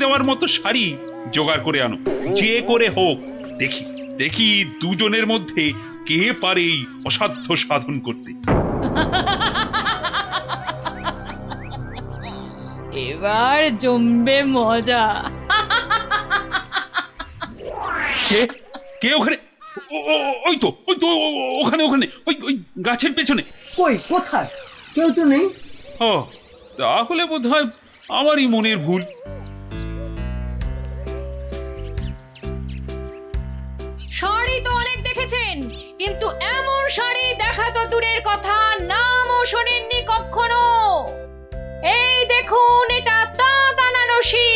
দেওয়ার মতো শাড়ি জোগাড় করে আনো, যে করে হোক। দেখি দেখি দুজনের মধ্যে কে পারে এই অসাধ্য সাধন করতে। এবার জমবে মজা। কে কে ওখানে? ওই তো ওখানে ওখানে ওই ওই গাছের পেছনে। কই, কোথায়? কেউ তো নেই। ও, তাহলে বোধহয় আমারই মনের ভুল। শাড়ি তো অনেক দেখেছেন, কিন্তু এমন শাড়ি দেখা তো দূরের কথা, নামও শোনেননি কখনো। এই দেখুন, এটা তাঁত আনারসি,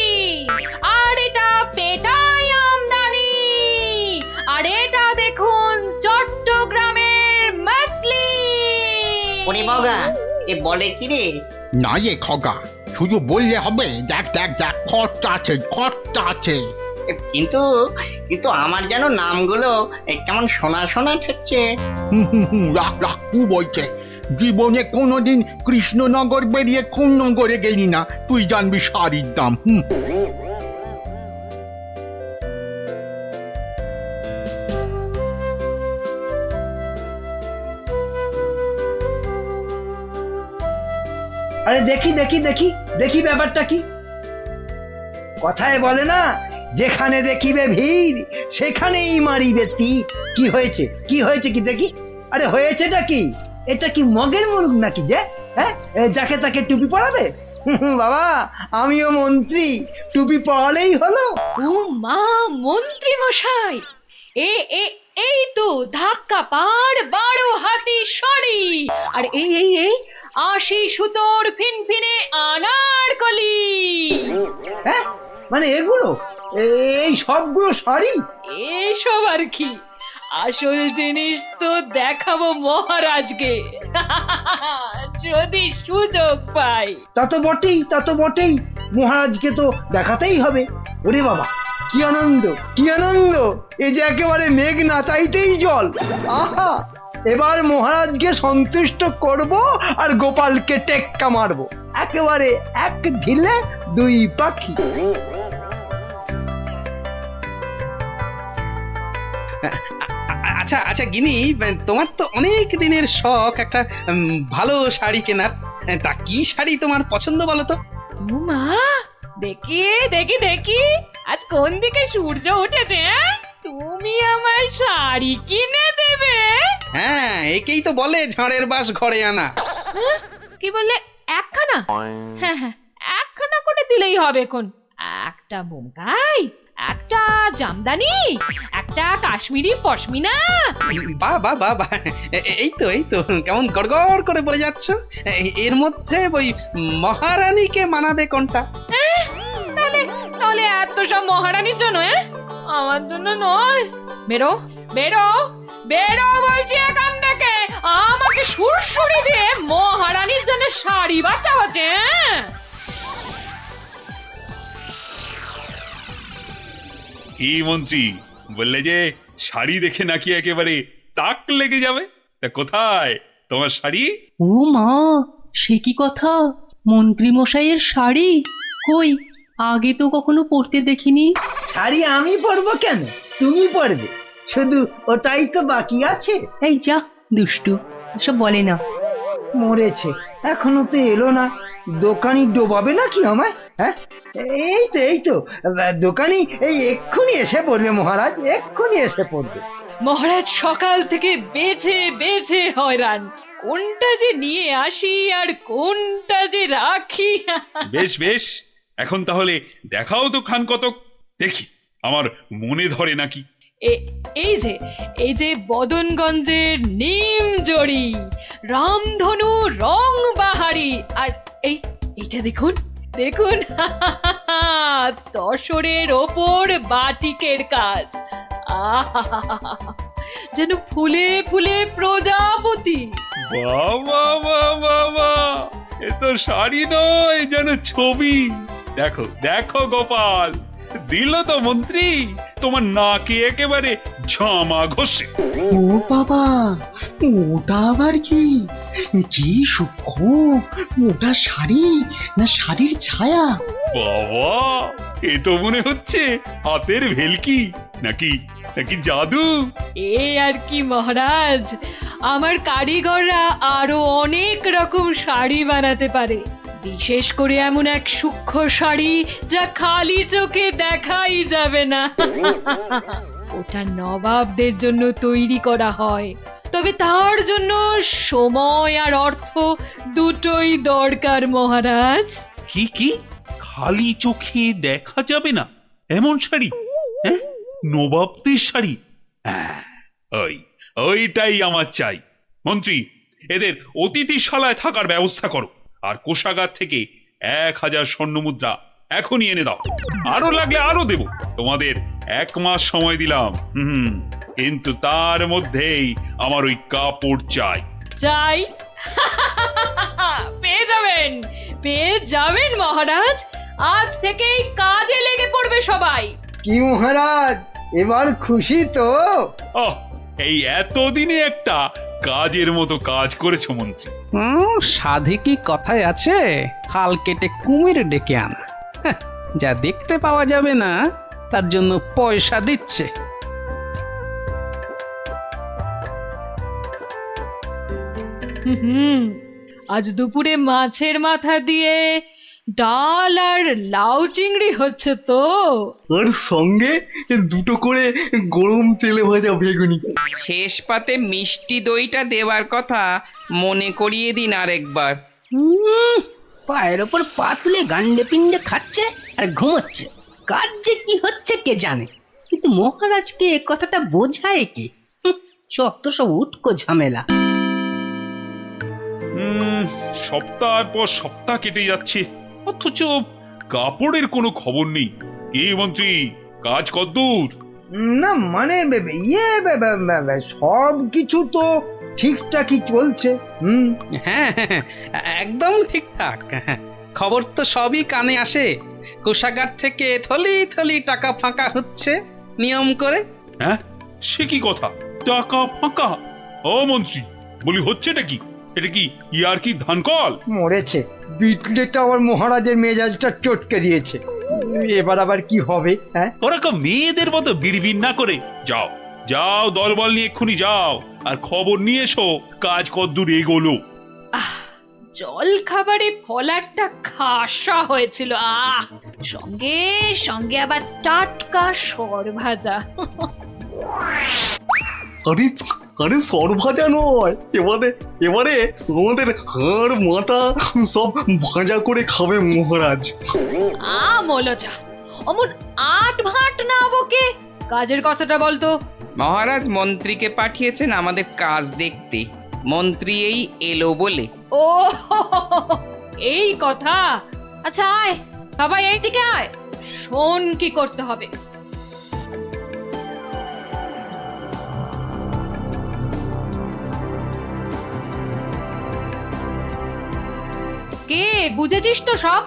আর এটা পেটাই আমদানি, আর এটা দেখুন চট্টগ্রামের মাসলিন। ওরে বাবা, এ বলে কি রে? না যে খগা, শুধু বললে হবে। দেখ দেখ দেখ, খরচা আছে, খরচা আছে। কিন্তু কিন্তু আমার যেন নামগুলো কেমন শোনা শোনা ঠেকছে। রাখ রাখ, কু বলছে। জীবনে কোনোদিন কৃষ্ণনগর বেরিয়ে কোন নগরে গেলি না, তুই জানবি শাড়ির দাম। আরে দেখি দেখি দেখি দেখি, ব্যাপারটা কি? কথায় বলে না, যেখানে দেখিবে ভিড় সেখানেই মারিবে তীর। কি হয়েছে, কি হয়েছে কি দেখি? আরে হয়েছেটা কি? এটা কি মগের মুলুক নাকি যে হ্যাঁ যাকে তাকে টুপি পরাবে? বাবা, আমিও মন্ত্রী, টুপি পরালেই হলো। ও মা, মন্ত্রী মশাই, এ এ এই তো ধাক্কা পার 12 হাতি শাড়ি, আর এই এই এই 80 সুতোর ফিনফিনে আনারকলি। হ্যাঁ, মানে এগুলো, এই সবগুলো শাড়ি? এসব আর কি, আসল জিনিস তো দেখাবো মহারাজকে, যদি সুযোগ পাই। তা তো বটেই, তা তো বটেই, মহারাজকে তো দেখাতেই হবে। ওরে বাবা, কি আনন্দ, কি আনন্দ! এ যে একেবারে মেঘ না চাইতেই জল। আহা, এবার মহারাজকে সন্তুষ্ট করব আর গোপালকে টেক্কা মারবো, একেবারে এক ঢিলে দুই পাখি। আচ্ছা আচ্ছা গিনি, তোমার তো অনেক দিনের শখ একটা ভালো শাড়ি কেনার। তা কি শাড়ি তোমার পছন্দ বলো তো? ও মা, দেখি দেখি দেখি, আজ কোন দিকে সূর্য উঠেছে? তুমি আমায় শাড়ি কিনে দেবে? হ্যাঁ, একেই তো বলে ঝড়ের বাস ঘরে আনা। কি বললে, একখানা? হ্যাঁ হ্যাঁ, একখানা করে দিলেই হবে। কোন একটা বোমকাই, একটা জামদানি, একটা কাশ্মীরি পশমিনা। বাহ বাহ বাহ বাহ, এই তো কেমন গড়গড় করে বলে যাচ্ছ। এর মধ্যে ওই মহারানীকে মানাবে কোনটা? তাহলে তাহলে এত সব মহারানীর জন্য? আমার জন্য নয়। বেরো বেরো বেরো বলছি এখান থেকে, আমাকে সুরসুরি দিয়ে মহারানীর জন্য শাড়ি বাঁচা হচ্ছে। কি মন্ত্রী, বললে যে শাড়ি দেখে নাকি একেবারে তাক লেগে যাবে? তা কোথায় তোমার শাড়ি? ও মা, সে কি কথা! মন্ত্রী মশাইয়ের শাড়ি কই, আগে তো কখনো পরতে দেখিনি। শাড়ি আমি পরবো কেন, তুমি পরবে। শুধু ওটাই তো বাকি আছে। এই যা দুষ্টু, এসব বলে না। মরেছে, এখনো তো এলো না। দোকানি ডোবাবে নাকি আমায়? হ্যাঁ, এই তো দোকানি এই এক্ষুনি এসে পড়বে মহারাজ, এক্ষুনি এসে পড়বে। মহারাজ সকাল থেকে বেছে বেছে হয়রান, কোনটা যে নিয়ে আসি আর কোনটা যে রাখি। বেশ বেশ, এখন তাহলে দেখাও তো খান কতক, দেখি আমার মনে ধরে নাকি। এই যে বদনগঞ্জের নিম জড়ি, রামধনু রং বাহারি, আর এইটা দেখুন দেখুন, তসরের ওপর বাটিকের কাজ, যেন ফুলে ফুলে প্রজাপতি। বাবা বাবা বাবা, এ তো শাড়ি নয়, যেন ছবি। দেখো দেখো গোপাল, দিল তো মন্ত্রী তোমার নাকে একেবারে ঝামা ঘষে। ও বাবা, ওটা আবার কি? কি সূক্ষ্ম! ওটা শাড়ি না শাড়ির ছায়া? বাবা, এ তো মনে হচ্ছে হাতের ভেলকি, নাকি নাকি জাদু? এ আর কি মহারাজ, আমার কারিগররা আরো অনেক রকম শাড়ি বানাতে পারে, বিশেষ করে এমন এক সূক্ষ্ম শাড়ি যা খালি চোখে দেখাই যাবে না। ওটা নবাবদের জন্য তৈরি করা হয়, তবে তার জন্য সময় আর অর্থ দুটোই দরকার মহারাজ। কি কি খালি চোখে দেখা যাবে না এমন শাড়ি? হ্যাঁ, নবাবদের শাড়ি? হ্যাঁ, ওইটাই আমার চাই। মন্ত্রী, এদের অতিথিশালায় থাকার ব্যবস্থা করো, আর কোষাগার থেকে 1000 স্বর্ণ মুদ্রা এখনই এনে দাও। আরো লাগলে আরো দেব। তোমাদের 1 মাস সময় দিলাম। কিন্তু তার মধ্যেই আমার ওই কাপড় চাই। চাই? পেয়ে যাবেন মহারাজ। আজ থেকেই কাজে লেগে পড়বে সবাই। কি মহারাজ, এবার খুশি তো? এই এতদিনে একটা কাজের মতো কাজ করেছো মন্ত্রী। সাধে কি কথায় আছে, খাল কেটে কুমির ডেকে আনা। হ্যাঁ, যা দেখতে পাওয়া যাবে না তার জন্য পয়সা দিচ্ছে। আজ দুপুরে মাছের মাথা দিয়ে ডাল আর লাউ চিংড়ি হচ্ছে তো। আর সঙ্গে 2টো করে গরম তেলে ভাজা বেগুনি। শেষ পাতে মিষ্টি দইটা দেওয়ার কথা মনে করিয়ে দিন আরেকবার। পায়ের ওপর পাতলে গান্ডে পিণ্ডে খাচ্ছে আর ঘুমোচ্ছে। কাজ যে কি হচ্ছে কে জানে, কিন্তু মহারাজকে এ কথাটা বোঝায় কে? যত সব উটকো ঝামেলা। সপ্তাহের পর সপ্তাহ কেটে যাচ্ছে, অথচ কাপড়ের কোনো খবর নেই। কি মন্ত্রী, কাজ কদ্দূর? না মানে সব কিছু তো ঠিকঠাকই চলছে। হ্যাঁ, একদম ঠিকঠাক। খবর তো সবই কানে আসে। কোষাগার থেকে থলি থলি টাকা ফাঁকা হচ্ছে নিয়ম করে। হ্যাঁ, সে কি কথা? টাকা ফাঁকা? ও মন্ত্রী, বলি হচ্ছেটা কি? এটা কি ইয়ার কি ধান কল? মরেছে বিটলেটা আবার মহারাজের মেজাজটা চটকে দিয়েছে। এবার আবার কি হবে? হ্যাঁ, ওরকম মেয়েদের মতো বিড়বিড় না করে যাও যাও, দলবল নিয়ে এক্ষুনি যাও আর খবর নিয়ে এসো কাজ কদ্দূর এগোলো। জল খাবারে ফলারটা খাসা হয়েছিল। সঙ্গে সঙ্গে আবার টাটকা সর ভাজা। আরে আরে সর ভাজা নয়, এবারে আমাদের হাড় মাথা সব ভাজা করে খাবে মহারাজ। মলজা, অমন আট ভাট না বকে কাজের কথাটা বলতো। মহারাজ মন্ত্রীকে পাঠিয়েছেন আমাদের কাজ দেখতে, মন্ত্রী এই এলো বলে। ও এই কথা। আচ্ছা আয় সবাই এইদিকে আয়, শোন কি করতে হবে। কে বুঝেছিস তো সব?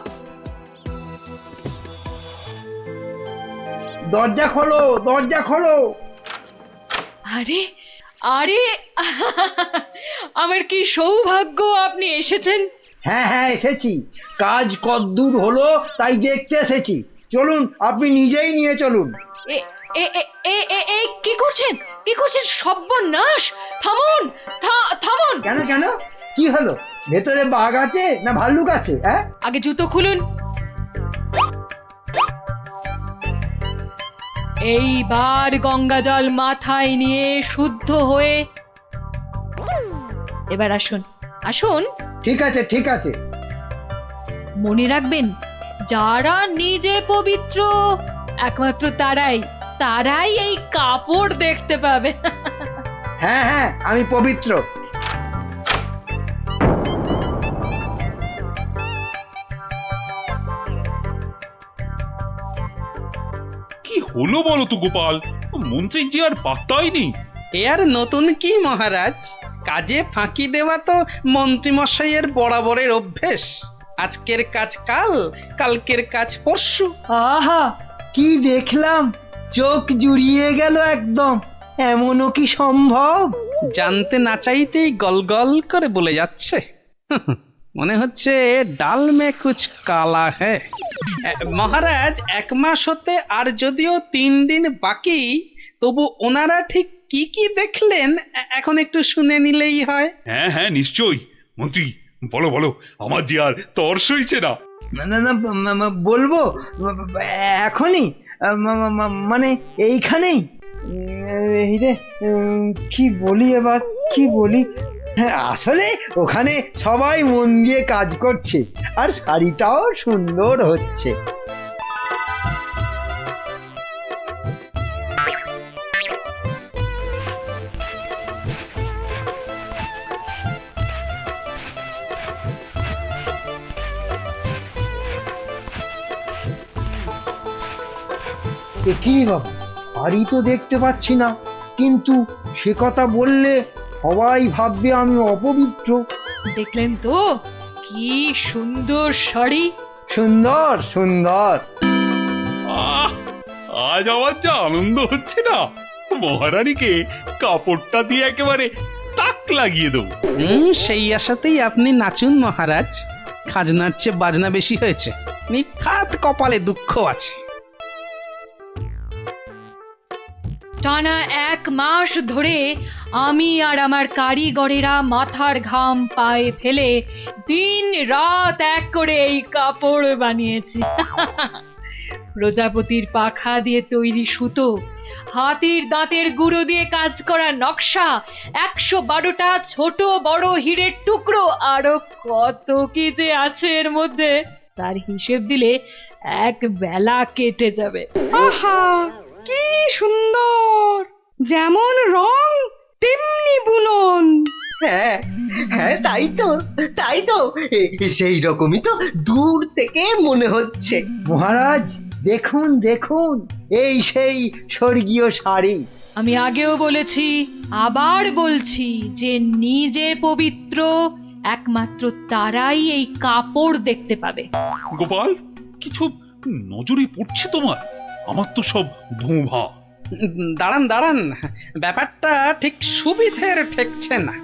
দরজা খোলো, দরজা খোলো। আরে আরে আমার কি সৌভাগ্য আপনি এসেছেন। হ্যাঁ হ্যাঁ এসেছি, কাজ কদ্দূর হলো তাই দেখতে এসেছি। চলুন, আপনি নিজেই নিয়ে চলুন। এ এ এ এ এ এ কি করছেন, কি করছেন? সর্বনাশ! থামুন, থামুন। কেন কেন, কি হলো? ভেতরে বাঘ আছে না ভাল্লুক আছে? হ্যাঁ, আগে জুতো খুলুন। এইবার গঙ্গা জল মাথায় নিয়ে শুদ্ধ হয়ে এবার আসুন, আসুন। ঠিক আছে ঠিক আছে। মনে রাখবেন, যারা নিজে পবিত্র একমাত্র তারাই এই কাপড় দেখতে পাবে। হ্যাঁ হ্যাঁ, আমি পবিত্র। কি হলো বলো তো গোপাল, মন্ত্রীর যে আর পাত্তাই নেই। এ আর নতুন কি মহারাজ, কাজে ফাঁকি দেওয়া তো মন্ত্রীমশাইয়ের বরাবরের অভ্যেস। আজকের কাজ কাল, কালকের কাজ পরশু। আহা, কি দেখলাম, চোখ জুড়িয়ে গেল একদম। এমনও কি সম্ভব? জানতে না চাইতেই গল গল করে বলে যাচ্ছে। মনে হচ্ছে ডাল মে কুছ কালা হ্যাঁ। মহারাজ, 1 মাস হতে আর যদিও 3 দিন বাকি, তবু ওনারা ঠিক কি কি দেখলেন এখন একটু শুনে নিলেই হয়। হ্যাঁ হ্যাঁ নিশ্চয়ই। মন্ত্রী বলো বলো, আমার যে আর তর সইছে না। না না না, বলবো এখনই, মানে এইখানেই। এই রে, কি বলি এবার, কি বলি। হ্যাঁ, আসলে ওখানে সবাই মন দিয়ে কাজ করছে আর শাড়িটাও সুন্দর হচ্ছে। কি বাবা, শাড়ি তো দেখতে পাচ্ছি না, কিন্তু সে কথা বললে সবাই ভাববে আমি অপবিত্র। দেখলেন তো কি সুন্দর শাড়ি। সুন্দর সুন্দর। আহ, আজ আমার যা আনন্দ হচ্ছে না, মহারানীকে কাপড়টা দিয়ে একেবারে তাক লাগিয়ে দেবো। সেই আশাতেই আপনি নাচুন মহারাজ। খাজনার চেয়ে বাজনা বেশি হয়েছে, নিখাত কপালে দুঃখ আছে। টানা 1 মাস ধরে আমি আর আমার কারিগরেরা মাথার ঘাম পায়ে ফেলে দিন রাত এক করে এই কাপড় বানিয়েছি। প্রজাপতির পাখা দিয়ে তৈরি সুতো, হাতির দাঁতের গুঁড়ো দিয়ে কাজ করা নকশা, 112টা ছোট বড় হীরের টুকরো, আরো কত কি যে আছে এর মধ্যে, তার হিসেব দিলে এক বেলা কেটে যাবে। আহা, কি সুন্দর! যেমন রং তেমনি বুনন। হ্যাঁ হ্যাঁ, তাই তো সেই রকমই তো দূর থেকে মনে হচ্ছে। মহারাজ দেখুন দেখুন, এই সেই স্বর্গীয় শাড়ি। আমি আগেও বলেছি, আবার বলছি যে নিজে পবিত্র একমাত্র তারাই এই কাপড় দেখতে পাবে। গোপাল, কিছু নজরে পড়ছে তোমার? আমার তো সব ভোঁভা। দাঁড়ান দাঁড়ান, ব্যাপারটা ঠিক সুবিধের ঠেকছে না।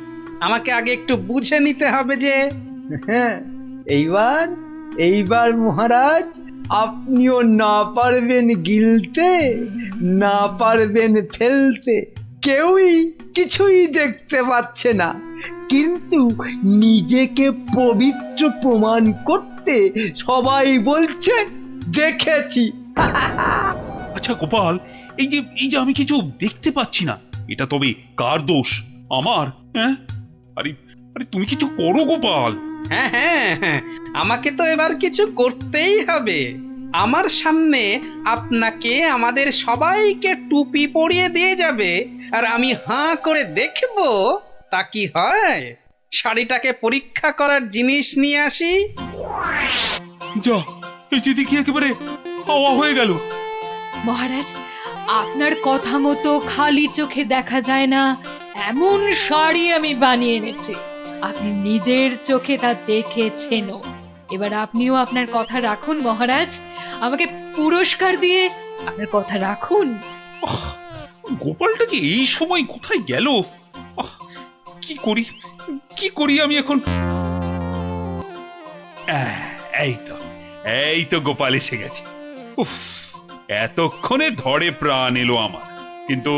আমাকে আগে একটু বুঝে নিতে হবে যে। হ্যাঁ, এইবার মহারাজ আপনিও না পারবেন গিলতে, না পারবেন ফেলতে, কেউই কিছুই দেখতে পাচ্ছে না, কিন্তু নিজেকে পবিত্র প্রমাণ করতে সবাই বলছে দেখেছি। আচ্ছা গোপাল, এই যে আমি কিছু দেখতে পাচ্ছি না, এটা তবে কার দোষ? আমার? হ্যাঁ, আরে আরে তুমি কিছু করো গোপাল। হ্যাঁ হ্যাঁ হ্যাঁ, আমাকে তো এবার কিছু করতেই হবে। আমার সামনে আপনাকে আমাদের সবাইকে টুপি পরিয়ে দিয়ে যাবে, আর আমি হাঁ করে দেখব তা কি হয়। শাড়িটাকে পরীক্ষা করার জিনিস নিয়ে আসি। যা, এই যে দেখি একেবারে হাওয়া হয়ে গেল। মহারাজ, আপনার কথা মতো খালি চোখে দেখা যায় না এমন শাড়ি আমি বানিয়ে এনেছি। আপনি নিজের চোখে তা দেখেছেনও। এবার আপনিও আপনার কথা রাখুন মহারাজ, আমাকে পুরস্কার দিয়ে আপনার কথা রাখুন। গোপালটা যে এই সময় কোথায় গেল? কি করি আমি এখন? এই তো গোপাল এসে গেছে। উফ, এতক্ষণে ধরে প্রাণ এলো আমার। কিন্তু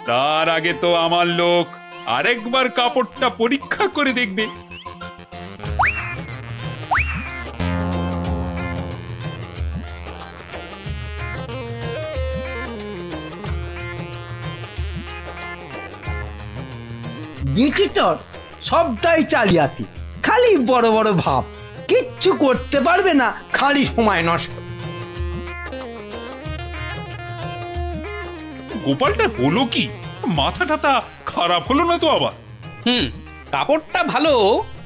তার আগে তো আমার লোক আরেকবার কাপড়টা পরীক্ষা করে দেখবে। বিচিটর সবটাই চালিয়াতি, খালি বড় বড় ভাব, কিচ্ছু করতে পারবে না, খালি সময় নষ্ট। গোপালটা হলো কি? মাথা টাথা খারাপ হলো না তো আবার? কাপড়টা ভালো,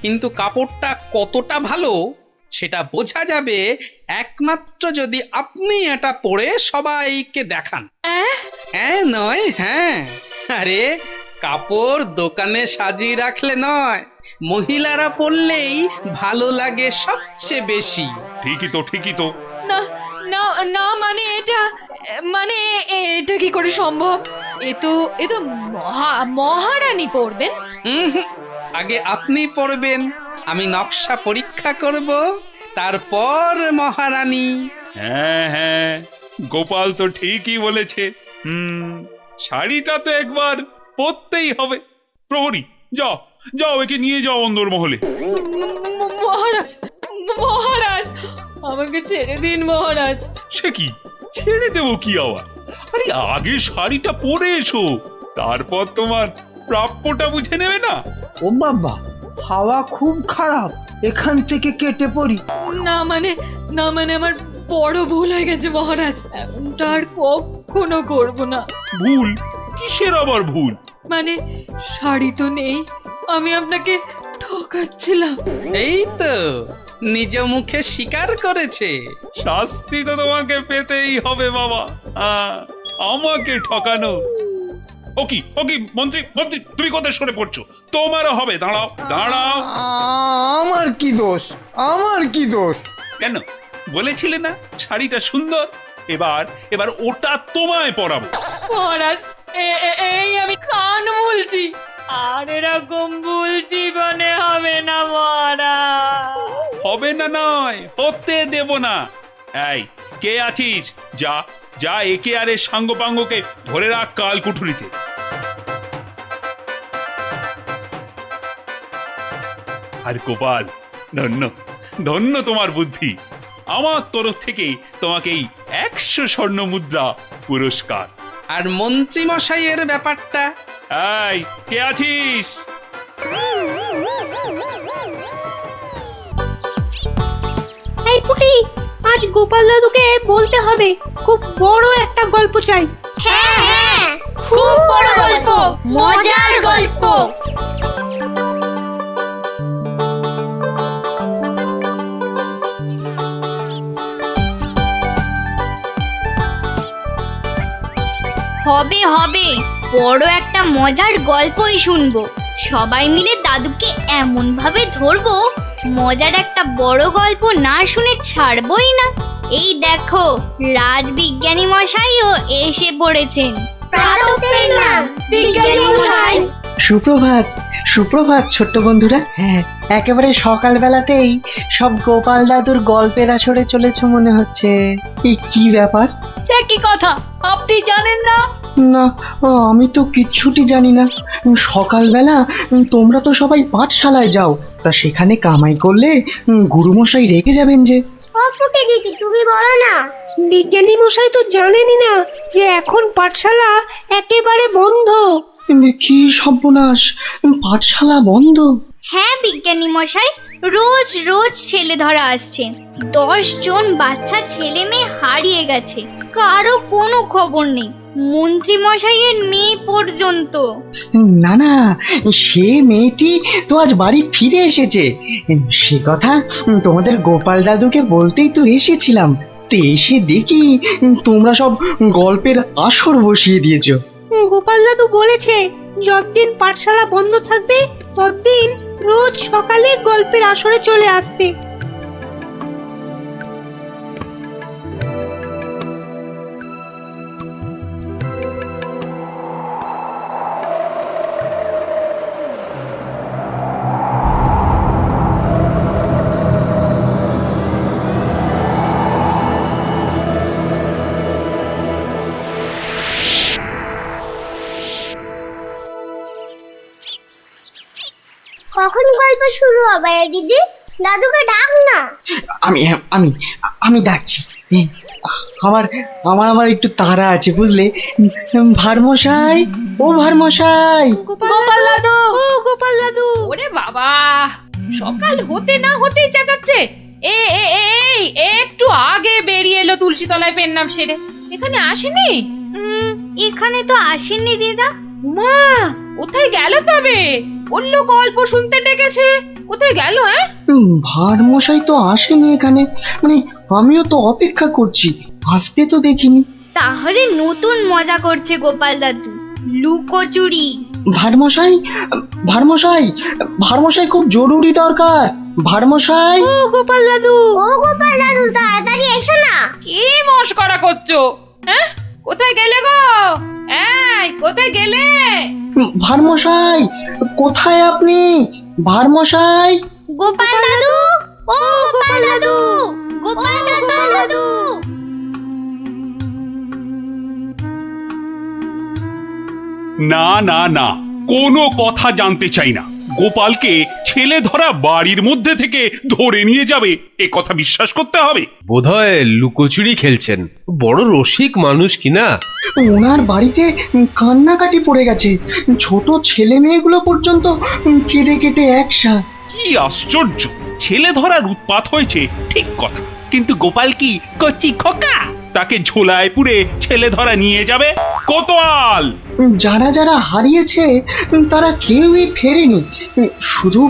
কিন্তু কাপড়টা কতটা ভালো সেটা বোঝা যাবে একমাত্র যদি আপনি এটা পরে সবাইকে দেখান। হ্যাঁ নয় হ্যাঁ, আরে কাপড় দোকানে সাজিয়ে রাখলে নয়, মহিলারা পরলেই ভালো লাগে সবচেয়ে বেশি। ঠিকই তো। না না না, মানে এটা কি করে সম্ভব? এ তো মহারানী পরবেন। আগে আপনি পরবেন, আমি নকশা পরীক্ষা করব, তারপর মহারানী। হ্যাঁ হ্যাঁ, গোপাল তো ঠিকই বলেছে। শাড়িটা তো একবার পরতেই হবে। প্রহরী, যাও যাও, একে নিয়ে যাও অন্দরমহলে। মহারাজ, মহারাজ, আমাকে ছেড়ে দিন মহারাজ। সে কি, ছেড়ে দেবো কি আবার? আরে আগে শাড়িটা পরে এসো, তারপর তোমার প্রাপ্যটা বুঝে নেবে না? ও বাবা, হাওয়া খুব খারাপ, এখান থেকে কেটে পড়ি। না মানে আমার বড় ভুল হয়ে গেছে মহারাজ, এমনটা আর কখনো করব না। ভুল? কিসের আবার ভুল? মানে শাড়ি তো নেই, আমি আপনাকে ঠকাচ্ছিলাম। এই তো নিজ মুখে স্বীকার করেছে। শাস্তি তো তোমাকে পেতেই হবে বাবা। আমাকে ঠকানো। ও কি মন্ত্রী, মন্ত্রী তুমি কোথায় সরে পড়ছো? তোমারও হবে, দাঁড়াও দাঁড়াও। আমার কি দোষ, আমার কি দোষ? কেন বলেছিলে না শাড়িটা সুন্দর? এবার ওটা তোমায় পরাবো। মহারাজ, এই আমি কান বলছি, আর এরকম ভুল জীবনে হবে না মহারাজ। হবে না নয়, হতে দেব না। এই কে আছিস, যা যা একে আর এর সাঙ্গপাঙ্গকে ধরে রাখ কাল কুঠুরিতে। আর গোপাল, ধন্য ধন্য তোমার বুদ্ধি। আমার তরফ থেকে তোমাকে এই 100 স্বর্ণ মুদ্রা পুরস্কার। আর মন্ত্রী মশাইয়ের ব্যাপারটা? এই কে আছিস? এই পুটি, আজ গোপাল দাদুকে বলতে হবে, খুব বড় একটা গল্প চাই। হ্যাঁ হ্যাঁ, খুব বড় গল্প, মজার গল্প। হবে হবে, বড় একটা মজার গল্পই শুনবো। সবাই মিলে দাদুকে এমন ভাবে ধরবো, মজার একটা বড় গল্প না শুনে ছাড়বই না। এই দেখো, রাজবিজ্ঞানী মশাইও এসে পড়েছেন। সুপ্রভাত, সুপ্রভাত ছোট্ট বন্ধুরা। হ্যাঁ, একেবারে সকালবেলাতেই সব গোপাল দাদুর গল্পের আসরে চলেছে মনে হচ্ছে। এই কি ব্যাপার? সে কি কথা, আপনি জানেন না? না, আমি তো কিচ্ছুটি জানি না। সকালবেলা তোমরা তো সবাই পাঠশালায় যাও, তা সেখানে কামাই করলে গুরুমশাই রেগে যাবেন যে। দিদি তুমি বলো না। বিজ্ঞানী মশাই তো জানেনই না যে এখন পাঠশালা একেবারে বন্ধ। কি সর্বনাশ, পাঠশালা বন্ধ? হ্যাঁ বিজ্ঞানী মশাই, রোজ রোজ ছেলে ধরা আসছে। 10 জন বাচ্চা ছেলে মেয়ে হারিয়ে গেছে, কারো কোনো খবর নেই, মন্ত্রী মশাইয়ের মেয়ে পর্যন্ত। না না, সে মেয়েটি তো আজ বাড়ি ফিরে এসেছে। সে কথা তোমাদের গোপাল দাদুকে বলতেই তো এসেছিলাম। তো এসে দেখি তোমরা সব গল্পের আসর বসিয়ে দিয়েছো। গোপাল দাদু বলেছে যতদিন পাঠশালা বন্ধ থাকবে ততদিন রোজ সকালে গল্পের আসরে চলে আসতে। কখন গল্প শুরু হবে দিদি? দাদুকে ডাক না। আমি আমি আমি ডাকছি। আমার আমার আমার একটু তাড়া আছে বুঝলে। ভারমশাই, ও ভারমশাই। গোপাল দাদু, ও গোপাল দাদু। ওরে বাবা, সকাল হতে না হতেই চেঁচাচ্ছে। এই একটু আগে বেরিয়ে এলো তুলসী তলায় পেন নাম সেরে, এখানে আসেনি? এখানে তো আসেননি দিদা। মা, কোথায় গেল তবে? অন্য গল্প শুনতে ডেকেছে, কোথায় গেল? ভারমশাই তো আসেনি এখানে, মানে আমিও তো অপেক্ষা করছি, আসতে তো দেখিনি। তাহলে নতুন মজা করছে গোপাল দাদু, লুকোচুরি। ভারমশাই, ভারমশাই, ভারমশাই খুব জরুরি দরকার। ভারমশাই, ও গোপাল দাদু, ও গোপাল দাদু তাড়াতাড়ি এসো না। কি মস্করা করছো? হ্যাঁ, কোথায় গেলে গো? এই কোথায় গেলে? ভারমশাই, কোথায় আপনি? ভারমশাই। গোপাল দাদু, ও গোপাল দাদু, গোপাল দাদু। না না না, কোনো কথা জানতে চাই না। গোপালকে ছেলে ধরা বাড়ির মধ্যে থেকে ধরে নিয়ে যাবে এ কথা বিশ্বাস করতে হবে? বোধহয় লুকোচুরি খেলছেন, বড় রসিক মানুষ কিনা। ওনার বাড়িতে কান্নাকাটি পড়ে গেছে, ছোট ছেলে মেয়েগুলো পর্যন্ত কেঁদে কেটে একসা। কি আশ্চর্য! ছেলে ধরার উৎপাত হয়েছে ঠিক কথা, কিন্তু গোপাল কি কচি খোকা? তাকে ঝোলায় পুরে ছেলে ধরা নিয়ে যাবে? কোতোয়াল! যারা যারা হারিয়েছে তারা কেউই ফেরেনি, শুধু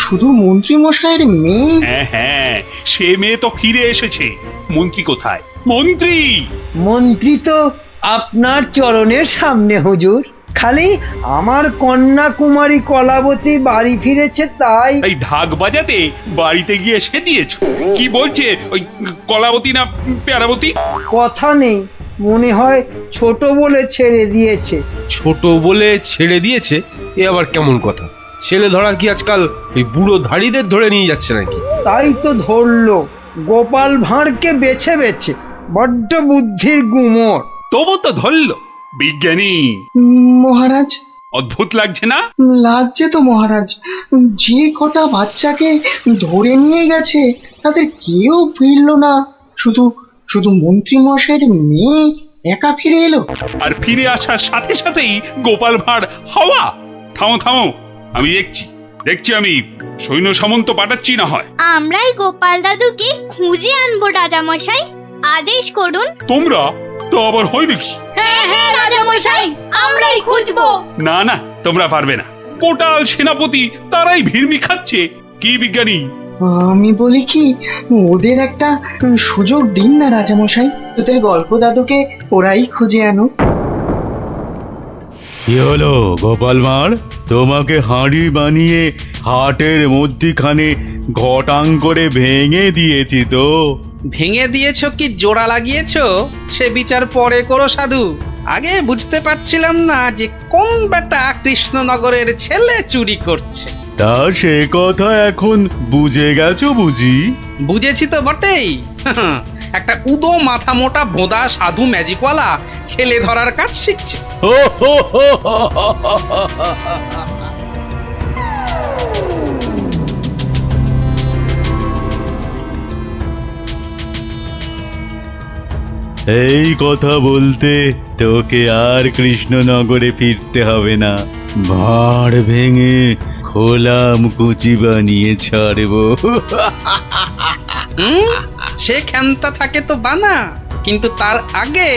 শুধু মন্ত্রী মশাইয়ের মেয়ে। হ্যাঁ হ্যাঁ, সে মেয়ে তো ফিরে এসেছে। মন্ত্রী কোথায়? মন্ত্রী! মন্ত্রী তো আপনার চরণের সামনে হুজুর। খালি আমার কন্যা কুমারী কলাবতী বাড়ি ফিরেছে তাই। এই ঢাক বাজাতে বাড়িতে গিয়ে সে দিয়েছ? কি বলছে ওই কলাবতী না প্যারাবতী? কথা নেই, মনে হয় ছোট বলে ছেড়ে দিয়েছে। ছোট বলে ছেড়ে দিয়েছে? এ আবার কেমন কথা? ছেলে ধরা কি আজকাল ওই বুড়ো ধাড়িদের ধরে নিয়ে যাচ্ছে নাকি? তাই তো ধরলো গোপাল ভাঁড়কে বেছে বেছে। বড্ড বুদ্ধির গুমর। তবু তো ধরল। বিজ্ঞানী মহারাজ, অদ্ভুত লাগছে না? লাগছে তো মহারাজ। যে কটা বাচ্চাকে ধরে নিয়ে গেছে তাদের কেউ ফিরলো না, শুধু শুধু মন্ত্রী মশাইয়ের মেয়ে একা ফিরে এলো। আর ফিরে আসার সাথে সাথেই গোপাল ভাঁড় হাওয়া। থামো থামো, আমি দেখছি আমি সৈন্য সামন্ত পাঠাচ্ছি না হয়। আমরাই গোপাল দাদুকে খুঁজে আনবো রাজামশাই, আদেশ করুন। তোমরা তো আবার হয় নাকি? হ্যাঁ হ্যাঁ রাজামশাই, আমরাই খুঁজবো। না না, তোমরা পারবে না। কোটাল সেনাপতি তারাই ভিড়মি খাচ্ছে। কি বিজ্ঞানী? আমি বলি কি, ওদের একটা সুযোগ দিন না রাজামশাই, তোদের গল্প দাদুকে ওরাই খুঁজে আনো। কি হলো গোপাল ভাঁড়? তোমাকে হাঁড়ি বানিয়ে হাটের মধ্যিখানে ঘটাং করে ভেঙে দিয়েছি তো। ভেঙে দিয়েছ কি জোড়া লাগিয়েছো সে বিচার পরে করো সাধু। আগে বুঝতে পারছিলাম না যে কোন বেটা কৃষ্ণনগরের ছেলে চুরি করছে। তা সে কথা এখন বুঝে গেছো বুঝি? বুঝেছি তো বটেই। একটা উদো মাথা মোটা ভোদা সাধু ম্যাজিকওয়ালা ছেলে ধরার কাজ শিখছে। এই কথা বলতে তোকে আর কৃষ্ণনগরে ফিরতে হবে না। ভাঁড় ভেঙে খোলাম কুচি বানিয়ে ছাড়বো। সে ক্ষমতা থাকে তো বানা, কিন্তু তার আগে